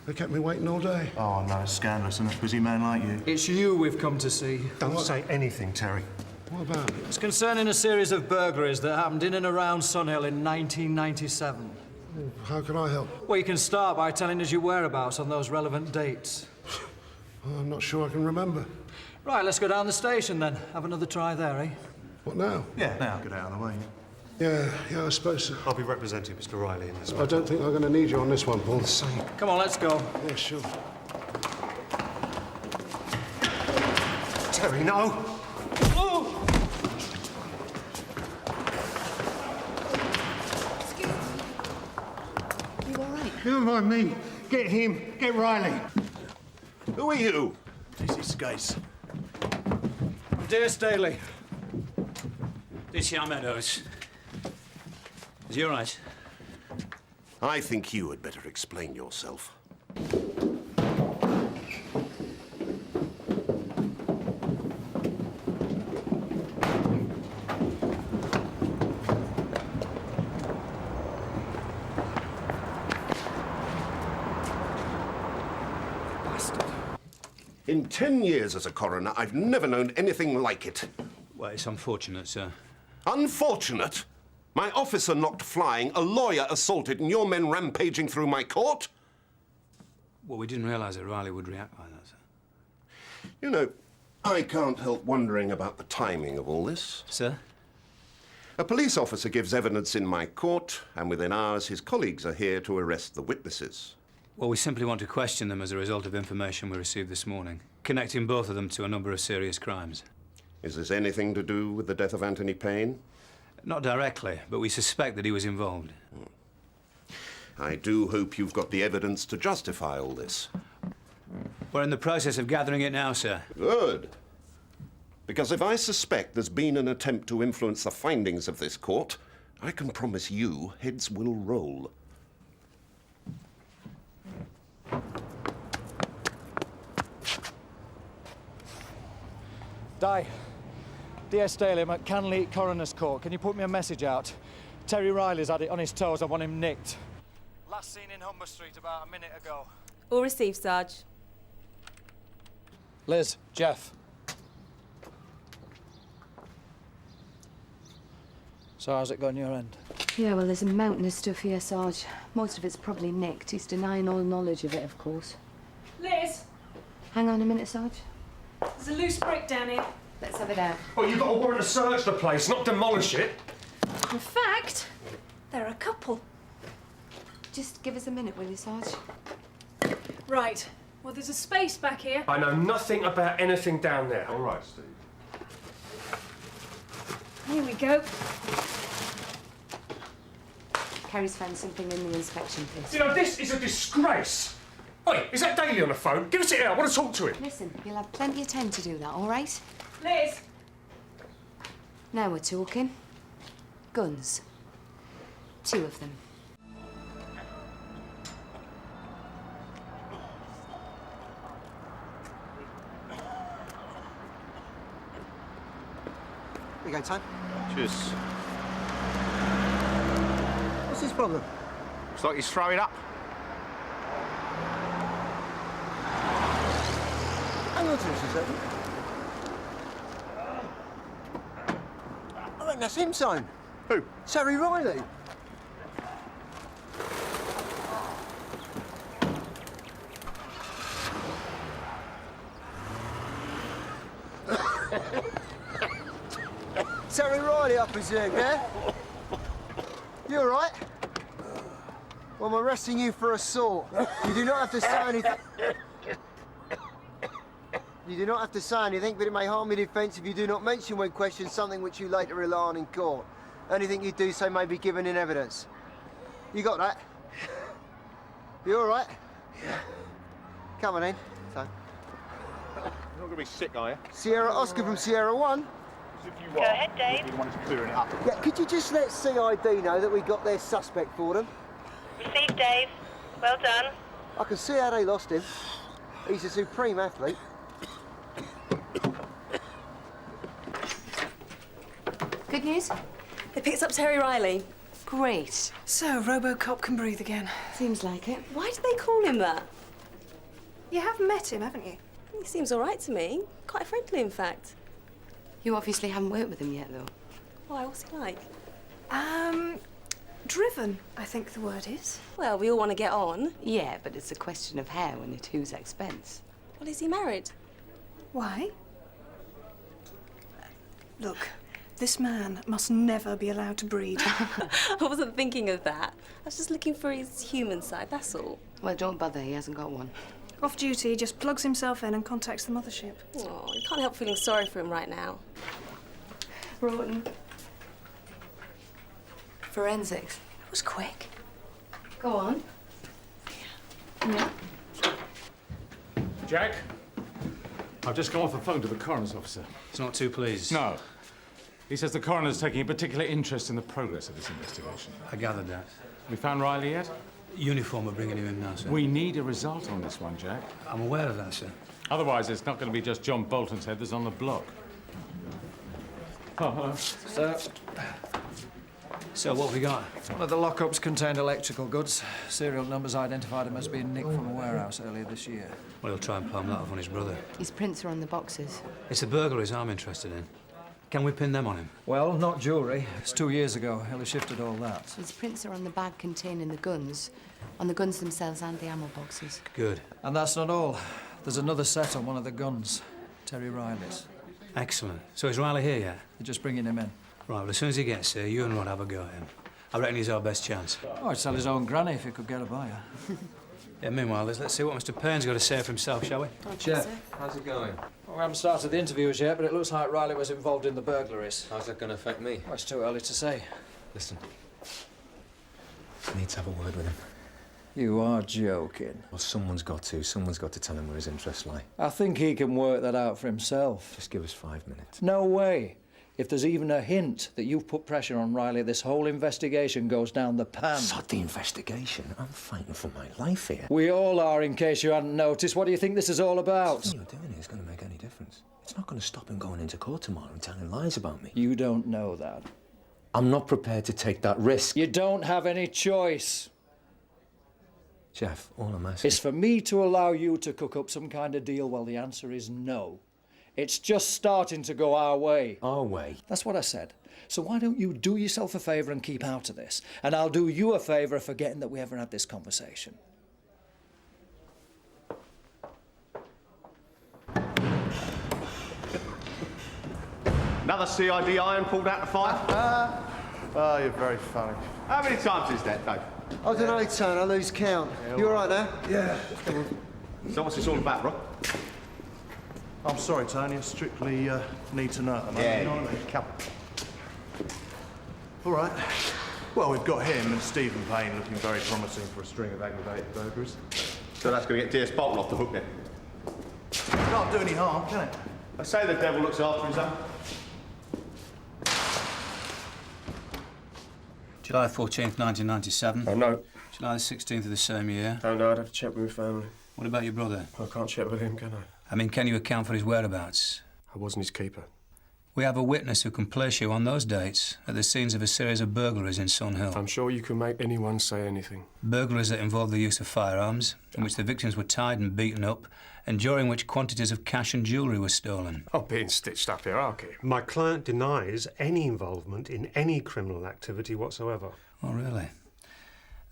Speaker 5: They kept me waiting all day.
Speaker 3: Oh, no, it's scandalous, and a busy man like you.
Speaker 6: It's you we've come to see.
Speaker 7: Don't say anything, Terry.
Speaker 5: What about it?
Speaker 6: It's concerning a series of burglaries that happened in and around Sunhill in 1997.
Speaker 5: How can I help?
Speaker 6: Well, you can start by telling us your whereabouts on those relevant dates.
Speaker 5: Well, I'm not sure I can remember.
Speaker 6: Right, let's go down the station then. Have another try there, eh?
Speaker 5: What now?
Speaker 3: Yeah, now. Get out of the way.
Speaker 5: Yeah, I suppose so.
Speaker 7: I'll be representing Mr. Riley in this
Speaker 5: I
Speaker 7: one.
Speaker 5: don't think I'm going to need you on this one, Paul.
Speaker 6: Come on, let's go.
Speaker 5: Yeah, sure.
Speaker 7: Terry, no!
Speaker 6: Oh!
Speaker 20: You all right?
Speaker 7: Never mind me. Get him. Get Riley.
Speaker 5: Who are you?
Speaker 3: This is Case.
Speaker 6: DS Daly.
Speaker 17: This is Meadows. Is he all right?
Speaker 5: I think you had better explain yourself. In 10 years as a coroner, I've never known anything like it.
Speaker 17: Well, it's unfortunate, sir.
Speaker 5: Unfortunate? My officer knocked flying, a lawyer assaulted, and your men rampaging through my court?
Speaker 17: Well, we didn't realise that Riley would react like that, sir.
Speaker 5: You know, I can't help wondering about the timing of all this.
Speaker 17: Sir?
Speaker 5: A police officer gives evidence in my court, and within hours his colleagues are here to arrest the witnesses.
Speaker 17: Well, we simply want to question them as a result of information we received this morning, connecting both of them to a number of serious crimes.
Speaker 5: Is this anything to do with the death of Anthony Payne?
Speaker 17: Not directly, but we suspect that he was involved.
Speaker 5: I do hope you've got the evidence to justify all this.
Speaker 17: We're in the process of gathering it now, sir.
Speaker 5: Good. Because if I suspect there's been an attempt to influence the findings of this court, I can promise you heads will roll.
Speaker 6: DS Daly, I'm at Canley Coroner's Court. Can you put me a message out? Terry Riley's had it on his toes. I want him nicked. Last seen in Humber Street about a minute ago.
Speaker 8: All received, Sarge.
Speaker 6: Liz, Jeff. So how's it going your end?
Speaker 20: Yeah, well, there's a mountain of stuff here, Sarge. Most of it's probably nicked. He's denying all knowledge of it, of course.
Speaker 10: Liz,
Speaker 20: Hang on a minute, Sarge.
Speaker 10: there's a loose brick down here.
Speaker 20: Let's have it out.
Speaker 15: Well, you've got a warrant to search the place, not demolish it.
Speaker 10: In fact, there are a couple.
Speaker 20: Just give us a minute, will you, Sarge?
Speaker 10: Right. Well, there's a space back here.
Speaker 15: I know nothing about anything down there. All right, Steve.
Speaker 10: Here we go.
Speaker 20: Carrie's found something in the inspection piece.
Speaker 15: You know, this is a disgrace. Oi, is that Daly on the phone? Give us it here. I want to talk to him.
Speaker 20: Listen, you'll have plenty of time to do that, all right?
Speaker 10: Liz.
Speaker 20: Now we're talking. Guns. 2 of them.
Speaker 18: Here you go, Tom.
Speaker 5: Cheers.
Speaker 18: What's his problem?
Speaker 19: Looks like he's throwing up.
Speaker 18: Hang on to us a second. I think that's him, son.
Speaker 19: Who?
Speaker 18: Terry Riley. Terry Riley, I presume, yeah? You all right? Well, I'm arresting you for assault. You do not have to say anything. You do not have to say anything, but it may harm your defence if you do not mention when questioned something which you later rely on in court. Anything you do say may be given in evidence. You got that? You all right? Yeah. Come on in. So.
Speaker 19: You're not going to be sick, are you?
Speaker 18: Sierra Oscar from Sierra 1.
Speaker 19: If you
Speaker 18: Go
Speaker 19: are,
Speaker 18: ahead, Dave.
Speaker 19: you're the one who's clearing it up.
Speaker 18: Yeah, could you just let CID know that we got their suspect for them?
Speaker 8: Received, Dave. Well done.
Speaker 18: I can see how they lost him. He's a supreme athlete.
Speaker 20: Good news?
Speaker 4: They picked up Terry Riley.
Speaker 20: Great.
Speaker 10: So, Robocop can breathe again.
Speaker 20: Seems like it. Why do they call him that?
Speaker 10: You have met him, haven't you?
Speaker 20: He seems all right to me. Quite friendly, in fact. You obviously haven't worked with him yet, though. Why? What's he like?
Speaker 10: Driven, I think the word is.
Speaker 20: Well, we all want to get on. Yeah, but it's a question of how and at whose expense. Well, is he married?
Speaker 10: Why? Look, this man must never be allowed to breed.
Speaker 20: I wasn't thinking of that. I was just looking for his human side, that's all. Well, don't bother, he hasn't got one.
Speaker 10: Off duty, just plugs himself in and contacts the mothership.
Speaker 20: Oh, you can't help feeling sorry for him right now. Rawton. Forensics. That was quick. Go on. Yeah.
Speaker 15: Jack? I've just come off the phone to the coroner's officer.
Speaker 17: He's not too pleased.
Speaker 15: No. He says the coroner's taking a particular interest in the progress of this investigation.
Speaker 17: I gathered that.
Speaker 15: We found Riley yet?
Speaker 17: Uniform are bringing him in now, sir.
Speaker 15: We need a result on this one, Jack.
Speaker 17: I'm aware of that, sir.
Speaker 15: Otherwise, it's not going to be just John Bolton's head that's on the block. Oh, hello.
Speaker 17: So, what have we got?
Speaker 6: One of the lockups contained electrical goods. Serial numbers identified him as being nicked from a warehouse earlier this year.
Speaker 17: Well, he'll try and palm that off on his brother.
Speaker 20: His prints are on the boxes.
Speaker 17: It's the burglaries I'm interested in. Can we pin them on him?
Speaker 6: Well, not jewellery. It's 2 years ago. He'll have shifted all that.
Speaker 20: His prints are on the bag containing the guns. On the guns themselves and the ammo boxes.
Speaker 17: Good.
Speaker 6: And that's not all. There's another set on one of the guns. Terry Riley's.
Speaker 17: Excellent. So is Riley here yet?
Speaker 6: They're just bringing him in.
Speaker 17: Right, well, as soon as he gets here, you and Rod have a go at him. I reckon he's our best chance.
Speaker 6: Oh, I'd sell his own granny if he could get her by her.
Speaker 17: Yeah, meanwhile, let's see what Mr. Payne's got to say for himself, shall we?
Speaker 1: Jeff, how's it going?
Speaker 6: Well, we haven't started the interviews yet, but it looks like Riley was involved in the burglaries.
Speaker 1: How's that going to affect me?
Speaker 6: Well, it's too early to say.
Speaker 1: Listen, I need to have a word with him.
Speaker 6: You are joking.
Speaker 1: Well, someone's got to. Someone's got to tell him where his interests lie.
Speaker 6: I think he can work that out for himself.
Speaker 1: Just give us 5 minutes.
Speaker 6: No way. If there's even a hint that you've put pressure on Riley, this whole investigation goes down the pan.
Speaker 1: Sod the investigation. I'm fighting for my life here.
Speaker 6: We all are, in case you hadn't noticed. What do you think this is all about?
Speaker 1: Nothing you're doing is going to make any difference. It's not going to stop him going into court tomorrow and telling lies about me.
Speaker 6: You don't know that.
Speaker 1: I'm not prepared to take that risk.
Speaker 6: You don't have any choice.
Speaker 1: Jeff, all I'm asking...
Speaker 6: It's for me to allow you to cook up some kind of deal. Well, the answer is no. It's just starting to go our way.
Speaker 1: Our way?
Speaker 6: That's what I said. So why don't you do yourself a favour and keep out of this? And I'll do you a favour of forgetting that we ever had this conversation.
Speaker 19: Another CID iron pulled out the fire?
Speaker 2: Oh, you're very funny.
Speaker 19: How many times is that, Dave?
Speaker 18: I don't know, Tone. I lose count. You all right now?
Speaker 2: Yeah.
Speaker 19: So what's this all about, Rob?
Speaker 2: I'm sorry, Tony. I strictly need to know at the moment. You know what I mean?
Speaker 19: Come.
Speaker 2: All right. Well, we've got him and Stephen Payne looking very promising for a string of aggravated burglaries.
Speaker 19: So that's going to get DS Boulton off the hook then?
Speaker 2: Can't do any harm, can it?
Speaker 19: I say the devil looks after his own.
Speaker 17: July 14th, 1997.
Speaker 15: Oh, no.
Speaker 17: July the 16th of the same year.
Speaker 15: Oh, no, I'd have to check with my family.
Speaker 17: What about your brother?
Speaker 15: I can't check with him, can I?
Speaker 17: I mean, can you account for his whereabouts?
Speaker 15: I wasn't his keeper.
Speaker 17: We have a witness who can place you on those dates at the scenes of a series of burglaries in Sun Hill.
Speaker 15: I'm sure you can make anyone say anything.
Speaker 17: Burglaries that involve the use of firearms, in which the victims were tied and beaten up, and during which quantities of cash and jewellery were stolen.
Speaker 15: I'm being stitched up here, aren't I?
Speaker 7: My client denies any involvement in any criminal activity whatsoever.
Speaker 17: Oh, really?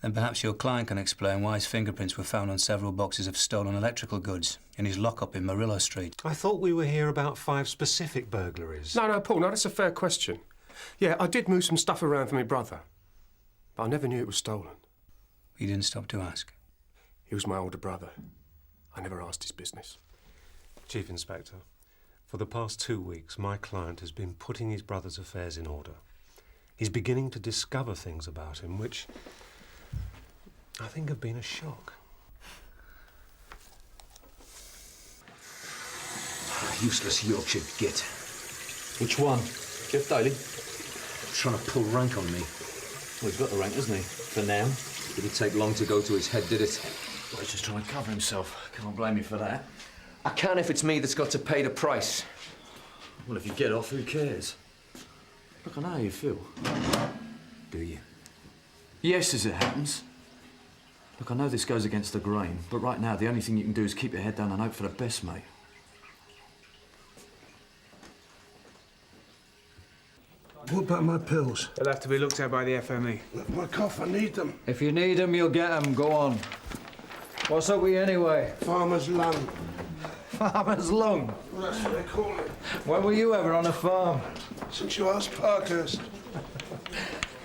Speaker 17: Then perhaps your client can explain why his fingerprints were found on several boxes of stolen electrical goods in his lockup in Murillo Street.
Speaker 7: I thought we were here about 5 specific burglaries.
Speaker 15: No, Paul, no, that's a fair question. Yeah, I did move some stuff around for my brother, but I never knew it was stolen.
Speaker 17: You didn't stop to ask?
Speaker 15: He was my older brother. I never asked his business.
Speaker 7: Chief Inspector, for the past 2 weeks, my client has been putting his brother's affairs in order. He's beginning to discover things about him which
Speaker 15: I think I've been a shock.
Speaker 11: Useless Yorkshire git.
Speaker 15: Which one? Jeff Daly?
Speaker 11: Trying to pull rank on me.
Speaker 15: Well, he's got the rank, hasn't he? For now.
Speaker 1: Didn't take long to go to his head, did it?
Speaker 15: Well, he's just trying to cover himself. Can't blame you for that.
Speaker 1: I can if it's me that's got to pay the price.
Speaker 15: Well, if you get off, who cares? Look, I know how you feel.
Speaker 1: Do you?
Speaker 15: Yes, as it happens. Look, I know this goes against the grain, but right now the only thing you can do is keep your head down and hope for the best, mate.
Speaker 5: What about my pills?
Speaker 13: They'll have to be looked at by the FME.
Speaker 5: My cough, I need them.
Speaker 6: If you need them, you'll get them. Go on. What's up with you anyway?
Speaker 5: Farmer's lung.
Speaker 6: Farmer's lung?
Speaker 5: Well, that's what they call it.
Speaker 6: When were you ever on a farm?
Speaker 5: Since you asked Parkhurst.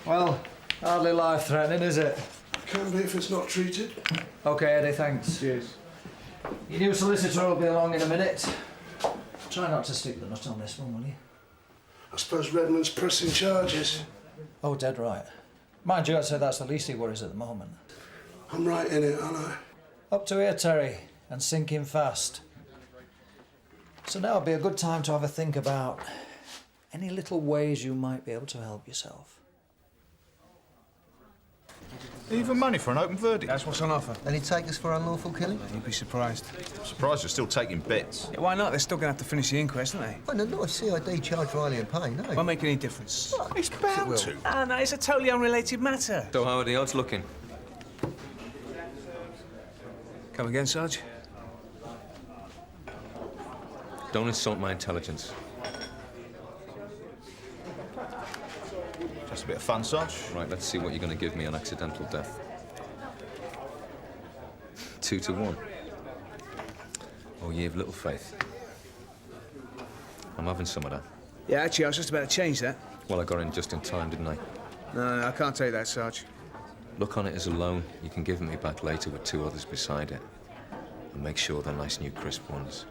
Speaker 6: Well, hardly life-threatening, is it?
Speaker 5: Can be if it's not treated.
Speaker 6: OK, Eddie, thanks.
Speaker 5: Cheers.
Speaker 6: Your new solicitor will be along in a minute. Try not to stick the nut on this one, will you?
Speaker 5: I suppose Redmond's pressing charges.
Speaker 6: Oh, dead right. Mind you, I'd say that's the least he worries at the moment.
Speaker 5: I'm right in it, aren't I?
Speaker 6: Up to here, Terry, and sinking fast. So now would be a good time to have a think about any little ways you might be able to help yourself.
Speaker 3: Even money for an open verdict?
Speaker 13: That's what's on offer.
Speaker 18: Any takers for unlawful killing?
Speaker 13: You'd be surprised.
Speaker 3: I'm surprised you're still taking bets.
Speaker 13: Yeah, why not? They're still going to have to finish the inquest, aren't they?
Speaker 18: Well, not a CID charge Riley and Payne, no.
Speaker 13: Won't make any difference.
Speaker 15: It's bound to.
Speaker 13: Ah, no, it's a totally unrelated matter.
Speaker 1: So how are the odds looking?
Speaker 13: Come again, Sarge?
Speaker 1: Don't insult my intelligence.
Speaker 3: Just a bit of fun, Sarge.
Speaker 1: Right, let's see what you're going to give me on accidental death. 2 to 1. Oh, ye have little faith. I'm having some of that.
Speaker 13: Yeah, actually, I was just about to change that.
Speaker 1: Well, I got in just in time, didn't I?
Speaker 13: No, I can't take that, Sarge.
Speaker 1: Look on it as a loan. You can give me back later with 2 others beside it. And make sure they're nice new crisp ones.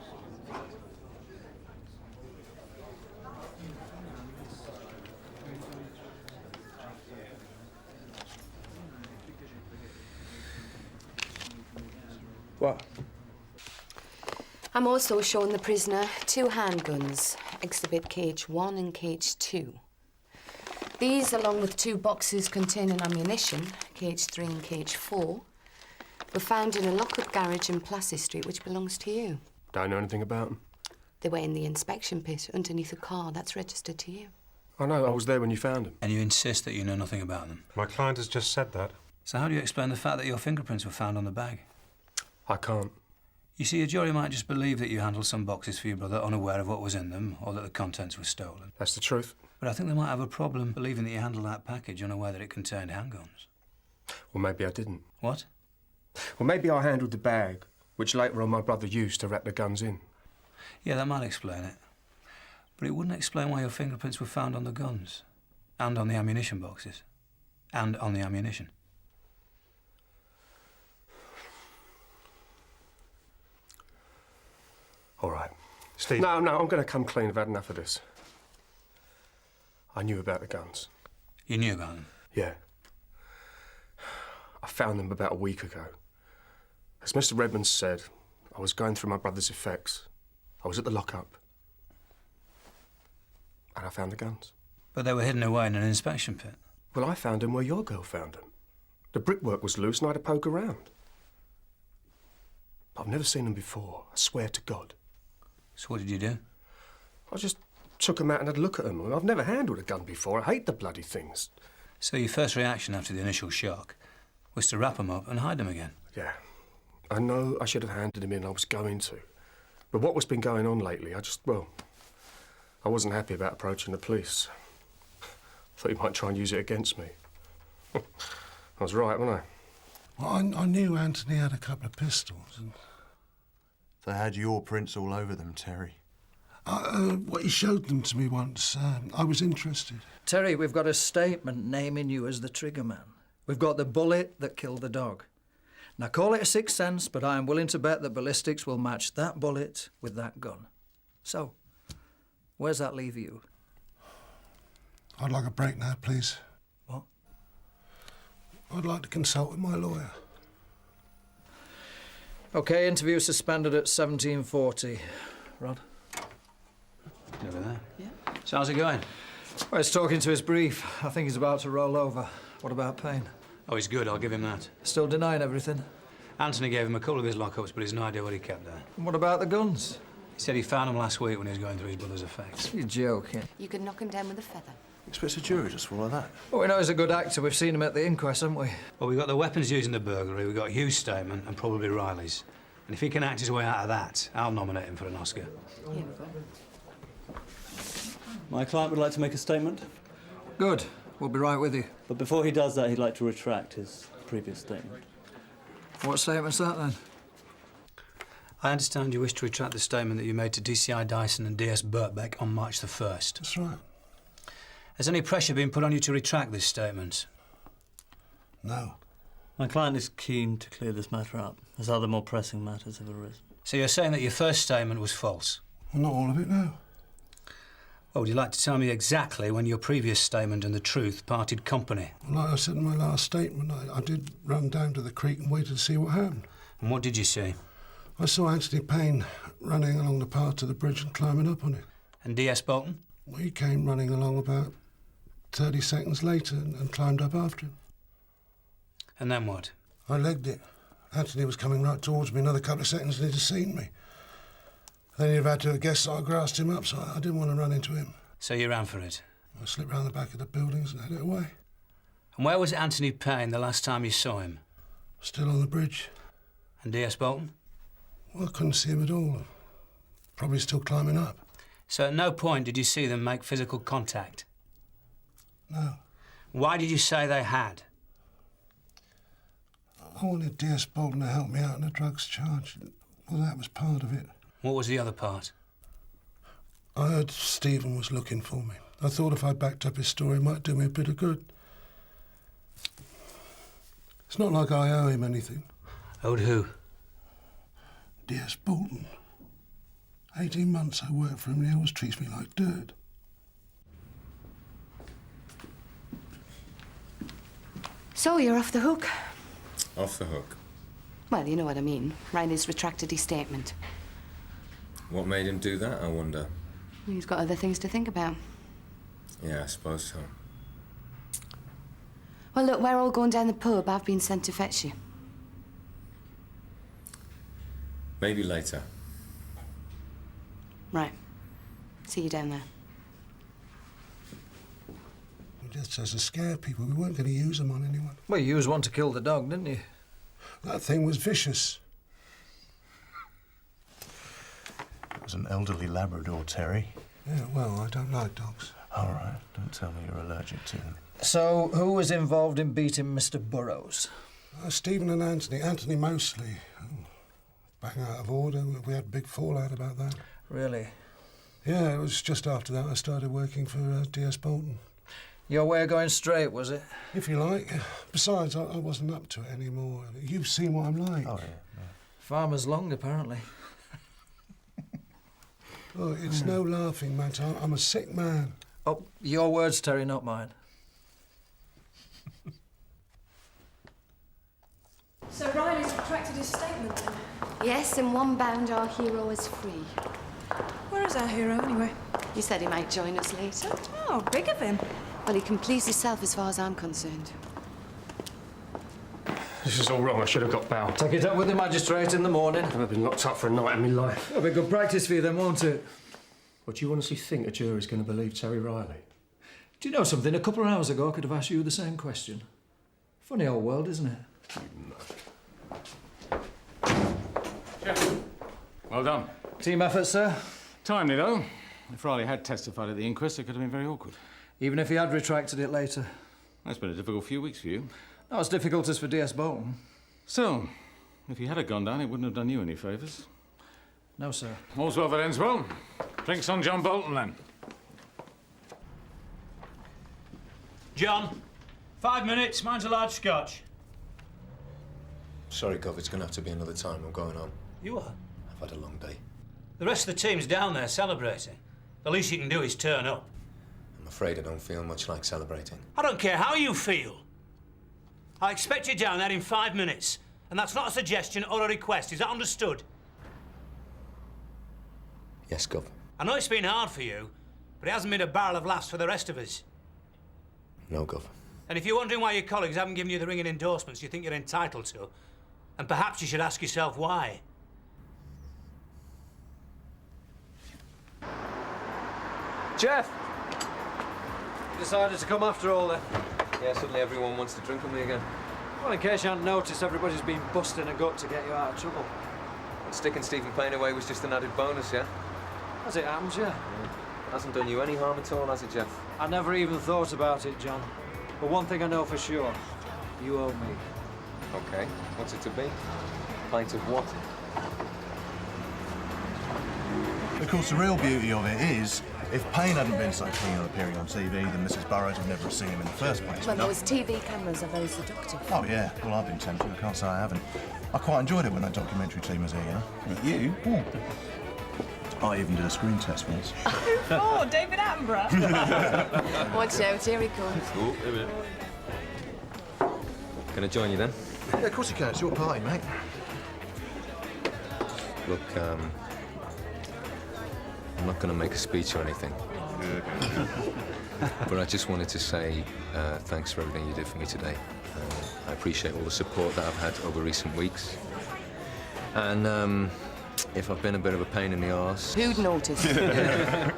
Speaker 13: What?
Speaker 20: I'm also showing the prisoner 2 handguns, exhibit cage 1 and cage 2. These, along with 2 boxes containing ammunition, cage 3 and cage 4, were found in a lock-up garage in Plassey Street, which belongs to you.
Speaker 15: Don't know anything about them.
Speaker 20: They were in the inspection pit underneath a car that's registered to you.
Speaker 15: I know, I was there when you found them.
Speaker 17: And you insist that you know nothing about them?
Speaker 7: My client has just said that.
Speaker 17: So how do you explain the fact that your fingerprints were found on the bag?
Speaker 15: I can't.
Speaker 17: You see, a jury might just believe that you handled some boxes for your brother unaware of what was in them, or that the contents were stolen.
Speaker 15: That's the truth.
Speaker 17: But I think they might have a problem believing that you handled that package unaware that it contained handguns.
Speaker 15: Well, maybe I didn't.
Speaker 17: What?
Speaker 15: Well, maybe I handled the bag, which later on my brother used to wrap the guns in.
Speaker 17: Yeah, that might explain it. But it wouldn't explain why your fingerprints were found on the guns, and on the ammunition boxes, and on the ammunition.
Speaker 15: All right.
Speaker 7: Steve.
Speaker 15: No, I'm going to come clean. I've had enough of this. I knew about the guns.
Speaker 17: You knew about them?
Speaker 15: Yeah. I found them about a week ago. As Mr. Redmond said, I was going through my brother's effects. I was at the lockup. And I found the guns.
Speaker 17: But they were hidden away in an inspection pit.
Speaker 15: Well, I found them where your girl found them. The brickwork was loose and I had to poke around. I've never seen them before, I swear to God.
Speaker 17: So what did you do?
Speaker 15: I just took them out and had a look at them. I've never handled a gun before. I hate the bloody things.
Speaker 17: So your first reaction after the initial shock was to wrap them up and hide them again?
Speaker 15: Yeah. I know I should have handed them in. I was going to. But what was been going on lately, I wasn't happy about approaching the police. Thought you might try and use it against me. I was right, wasn't I?
Speaker 5: Well, I knew Anthony had a couple of pistols. And
Speaker 3: They had your prints all over them, Terry.
Speaker 5: Well, he showed them to me once. I was interested.
Speaker 6: Terry, we've got a statement naming you as the trigger man. We've got the bullet that killed the dog. Now, call it a sixth sense, but I am willing to bet that ballistics will match that bullet with that gun. So, where's that leave you?
Speaker 5: I'd like a break now, please.
Speaker 6: What?
Speaker 5: I'd like to consult with my lawyer.
Speaker 6: OK, interview suspended at 17:40. Rod?
Speaker 17: Over there. Yeah. So how's it going?
Speaker 6: Well, he's talking to his brief. I think he's about to roll over. What about Payne?
Speaker 17: Oh, he's good. I'll give him that.
Speaker 6: Still denying everything?
Speaker 17: Anthony gave him a couple of his lockups, but he's no idea what he kept there.
Speaker 6: And what about the guns?
Speaker 17: He said he found them last week when he was going through his brother's effects.
Speaker 6: You're joking.
Speaker 20: You could knock him down with a feather.
Speaker 3: Expects a jury to swallow that.
Speaker 6: Well, we know he's a good actor. We've seen him at the inquest, haven't we?
Speaker 17: Well, we've got the weapons used in the burglary, we've got Hughes' statement, and probably Riley's. And if he can act his way out of that, I'll nominate him for an Oscar.
Speaker 20: Yeah.
Speaker 12: My client would like to make a statement.
Speaker 6: Good. We'll be right with you.
Speaker 12: But before he does that, he'd like to retract his previous statement.
Speaker 6: What statement's that, then?
Speaker 17: I understand you wish to retract the statement that you made to DCI Dyson and DS Boulton on March the 1st.
Speaker 5: That's right.
Speaker 17: Has any pressure been put on you to retract this statement?
Speaker 5: No.
Speaker 12: My client is keen to clear this matter up, as other more pressing matters have arisen.
Speaker 17: So you're saying that your first statement was false?
Speaker 5: Well, not all of it, no.
Speaker 17: Well, would you like to tell me exactly when your previous statement and the truth parted company?
Speaker 5: Well, like I said in my last statement, I did run down to the creek and waited to see what happened.
Speaker 17: And what did you see?
Speaker 5: I saw Anthony Payne running along the path to the bridge and climbing up on it.
Speaker 17: And DS Boulton?
Speaker 5: Well, he came running along about 30 seconds later and climbed up after him.
Speaker 17: And then what?
Speaker 5: I legged it. Anthony was coming right towards me another couple of seconds and he'd have seen me. Then he'd have had to have guessed I grassed him up, so I didn't want to run into him.
Speaker 17: So you ran for it?
Speaker 5: I slipped round the back of the buildings and headed away.
Speaker 17: And where was Anthony Payne the last time you saw him?
Speaker 5: Still on the bridge.
Speaker 17: And DS Boulton?
Speaker 5: Well, I couldn't see him at all. Probably still climbing up.
Speaker 17: So at no point did you see them make physical contact?
Speaker 5: No.
Speaker 17: Why did you say they had?
Speaker 5: I wanted DS Boulton to help me out in a drugs charge. Well, that was part of it.
Speaker 17: What was the other part?
Speaker 5: I heard Stephen was looking for me. I thought if I backed up his story, it might do me a bit of good. It's not like I owe him anything.
Speaker 17: Owed who?
Speaker 5: DS Boulton. 18 months I worked for him and he always treats me like dirt.
Speaker 20: So you're off the hook?
Speaker 1: Off the hook?
Speaker 20: Well, you know what I mean. Riley's retracted his statement.
Speaker 1: What made him do that, I wonder?
Speaker 20: He's got other things to think about.
Speaker 1: Yeah, I suppose so.
Speaker 20: Well, look, we're all going down the pub. I've been sent to fetch you.
Speaker 1: Maybe later.
Speaker 20: Right. See you down there.
Speaker 5: Just to scare people. We weren't going to use them on anyone.
Speaker 6: Well, you used one to kill the dog, didn't you?
Speaker 5: That thing was vicious.
Speaker 3: It was an elderly Labrador, Terry.
Speaker 5: Yeah, well, I don't like dogs.
Speaker 3: All right, don't tell me you're allergic to them.
Speaker 6: So, who was involved in beating Mr. Burrows?
Speaker 5: Stephen and Anthony. Anthony mostly. Back out of order. We had a big fallout about that.
Speaker 6: Really?
Speaker 5: Yeah, it was just after that I started working for DS Boulton.
Speaker 6: Your way of going straight, was it?
Speaker 5: If you like. Besides, I wasn't up to it anymore. You've seen what I'm like.
Speaker 3: Oh, yeah.
Speaker 6: Farmer's long, apparently.
Speaker 5: Look, it's no laughing matter. I'm a sick man.
Speaker 6: Oh, your words, Terry, not mine.
Speaker 10: So Riley's retracted his statement, then?
Speaker 20: Yes, in one bound, our hero is free.
Speaker 10: Where is our hero, anyway?
Speaker 20: He said he might join us later.
Speaker 10: Oh, big of him.
Speaker 20: Well, he can please himself as far as I'm concerned.
Speaker 15: This is all wrong. I should have got bail.
Speaker 6: Take it up with the magistrate in the morning.
Speaker 15: I've been locked up for a night of my life.
Speaker 6: It'll be good practice for you then, won't it?
Speaker 15: What do you honestly think a jury's going to believe Terry Riley?
Speaker 6: Do you know something? A couple of hours ago, I could have asked you the same question. Funny old world, isn't it?
Speaker 14: Well done.
Speaker 6: Team effort, sir.
Speaker 14: Timely, though. If Riley had testified at the inquest, it could have been very awkward.
Speaker 6: Even if he had retracted it later.
Speaker 14: That's been a difficult few weeks for you.
Speaker 6: Not as difficult as for DS Boulton.
Speaker 14: Still, if he had gone down, it wouldn't have done you any favours.
Speaker 6: No, sir.
Speaker 14: All's well that ends well. Drinks on John Boulton, then.
Speaker 17: John, 5 minutes. Mine's a large scotch.
Speaker 1: Sorry, Gov, it's going to have to be another time. I'm going on.
Speaker 17: You are?
Speaker 1: I've had a long day.
Speaker 17: The rest of the team's down there celebrating. The least you can do is turn up.
Speaker 1: I'm afraid I don't feel much like celebrating.
Speaker 17: I don't care how you feel. I expect you down there in 5 minutes. And that's not a suggestion or a request. Is that understood?
Speaker 1: Yes, Gov.
Speaker 17: I know it's been hard for you, but it hasn't been a barrel of laughs for the rest of us.
Speaker 1: No, Gov.
Speaker 17: And if you're wondering why your colleagues haven't given you the ringing endorsements you think you're entitled to, and perhaps you should ask yourself why.
Speaker 6: Jeff! You decided to come after all then?
Speaker 1: Yeah, suddenly everyone wants to drink with me again.
Speaker 6: Well, in case you hadn't noticed, everybody's been busting a gut to get you out of trouble.
Speaker 1: And sticking Stephen Payne away was just an added bonus, yeah?
Speaker 6: As it happens, yeah.
Speaker 1: Hasn't done you any harm at all, has it, Jeff?
Speaker 6: I never even thought about it, John. But one thing I know for sure, you owe me.
Speaker 1: Okay, what's it to be? Pint of what?
Speaker 3: Of course, the real beauty of it is, if Payne hadn't been so keen on appearing on TV, then Mrs. Burrows would never have seen him in the first place.
Speaker 20: Well, those TV cameras are very seductive.
Speaker 3: Oh, yeah. Well, I've been tempted. I can't say I haven't. I quite enjoyed it when that documentary team was here, you know? But you? Oh. I even did a screen test once.
Speaker 10: Oh, David Attenborough.
Speaker 20: Watch out, here he comes.
Speaker 1: Oh, wait a minute. Can I join you then?
Speaker 3: Yeah, of course you can. It's your party, mate.
Speaker 1: Look, I'm not going to make a speech or anything. But I just wanted to say thanks for everything you did for me today. I appreciate all the support that I've had over recent weeks. And if I've been a bit of a pain in the arse...
Speaker 20: Who'd notice?
Speaker 1: I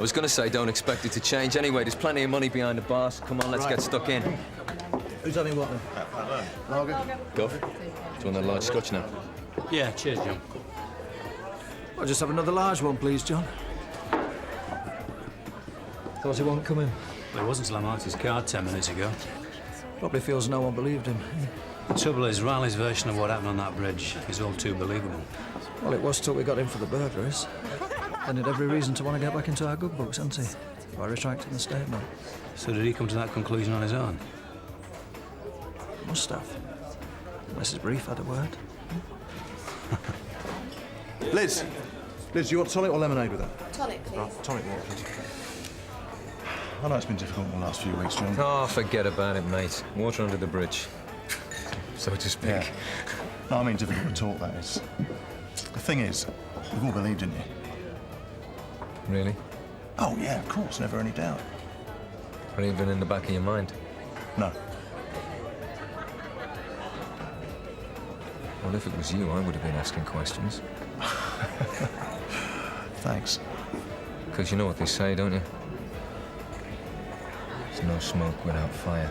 Speaker 1: was going to say don't expect it to change. Anyway, there's plenty of money behind the bar, so come on, let's get stuck in.
Speaker 3: Who's having what then? Lager?
Speaker 1: Gov, do you want that large scotch now?
Speaker 17: Yeah, cheers, John.
Speaker 6: I'll just have another large one, please, John. Thought he won't come in.
Speaker 17: Well, he wasn't till I marked his card 10 minutes ago.
Speaker 6: Probably feels no one believed him.
Speaker 17: The trouble is, Riley's version of what happened on that bridge is all too believable.
Speaker 6: Well, it was till we got in for the burglaries. Then he'd every reason to want to get back into our good books, hadn't he? By retracting the statement.
Speaker 17: So did he come to that conclusion on his own?
Speaker 6: Must have. Unless his brief had a word.
Speaker 3: Liz! Liz, do you want tonic or lemonade with that?
Speaker 20: Tonic, please.
Speaker 3: Right, tonic water, please. I know it's been difficult in the last few weeks, John.
Speaker 1: Oh, forget about it, mate. Water under the bridge. So to speak.
Speaker 3: Yeah. No, I mean difficult to talk, that is. The thing is, we've all believed in you.
Speaker 1: Really?
Speaker 3: Oh, yeah, of course, never any doubt.
Speaker 1: Not even in the back of your mind?
Speaker 3: No.
Speaker 1: Well, if it was you, I would have been asking questions.
Speaker 3: Thanks.
Speaker 1: Because you know what they say, don't you? There's no smoke without fire.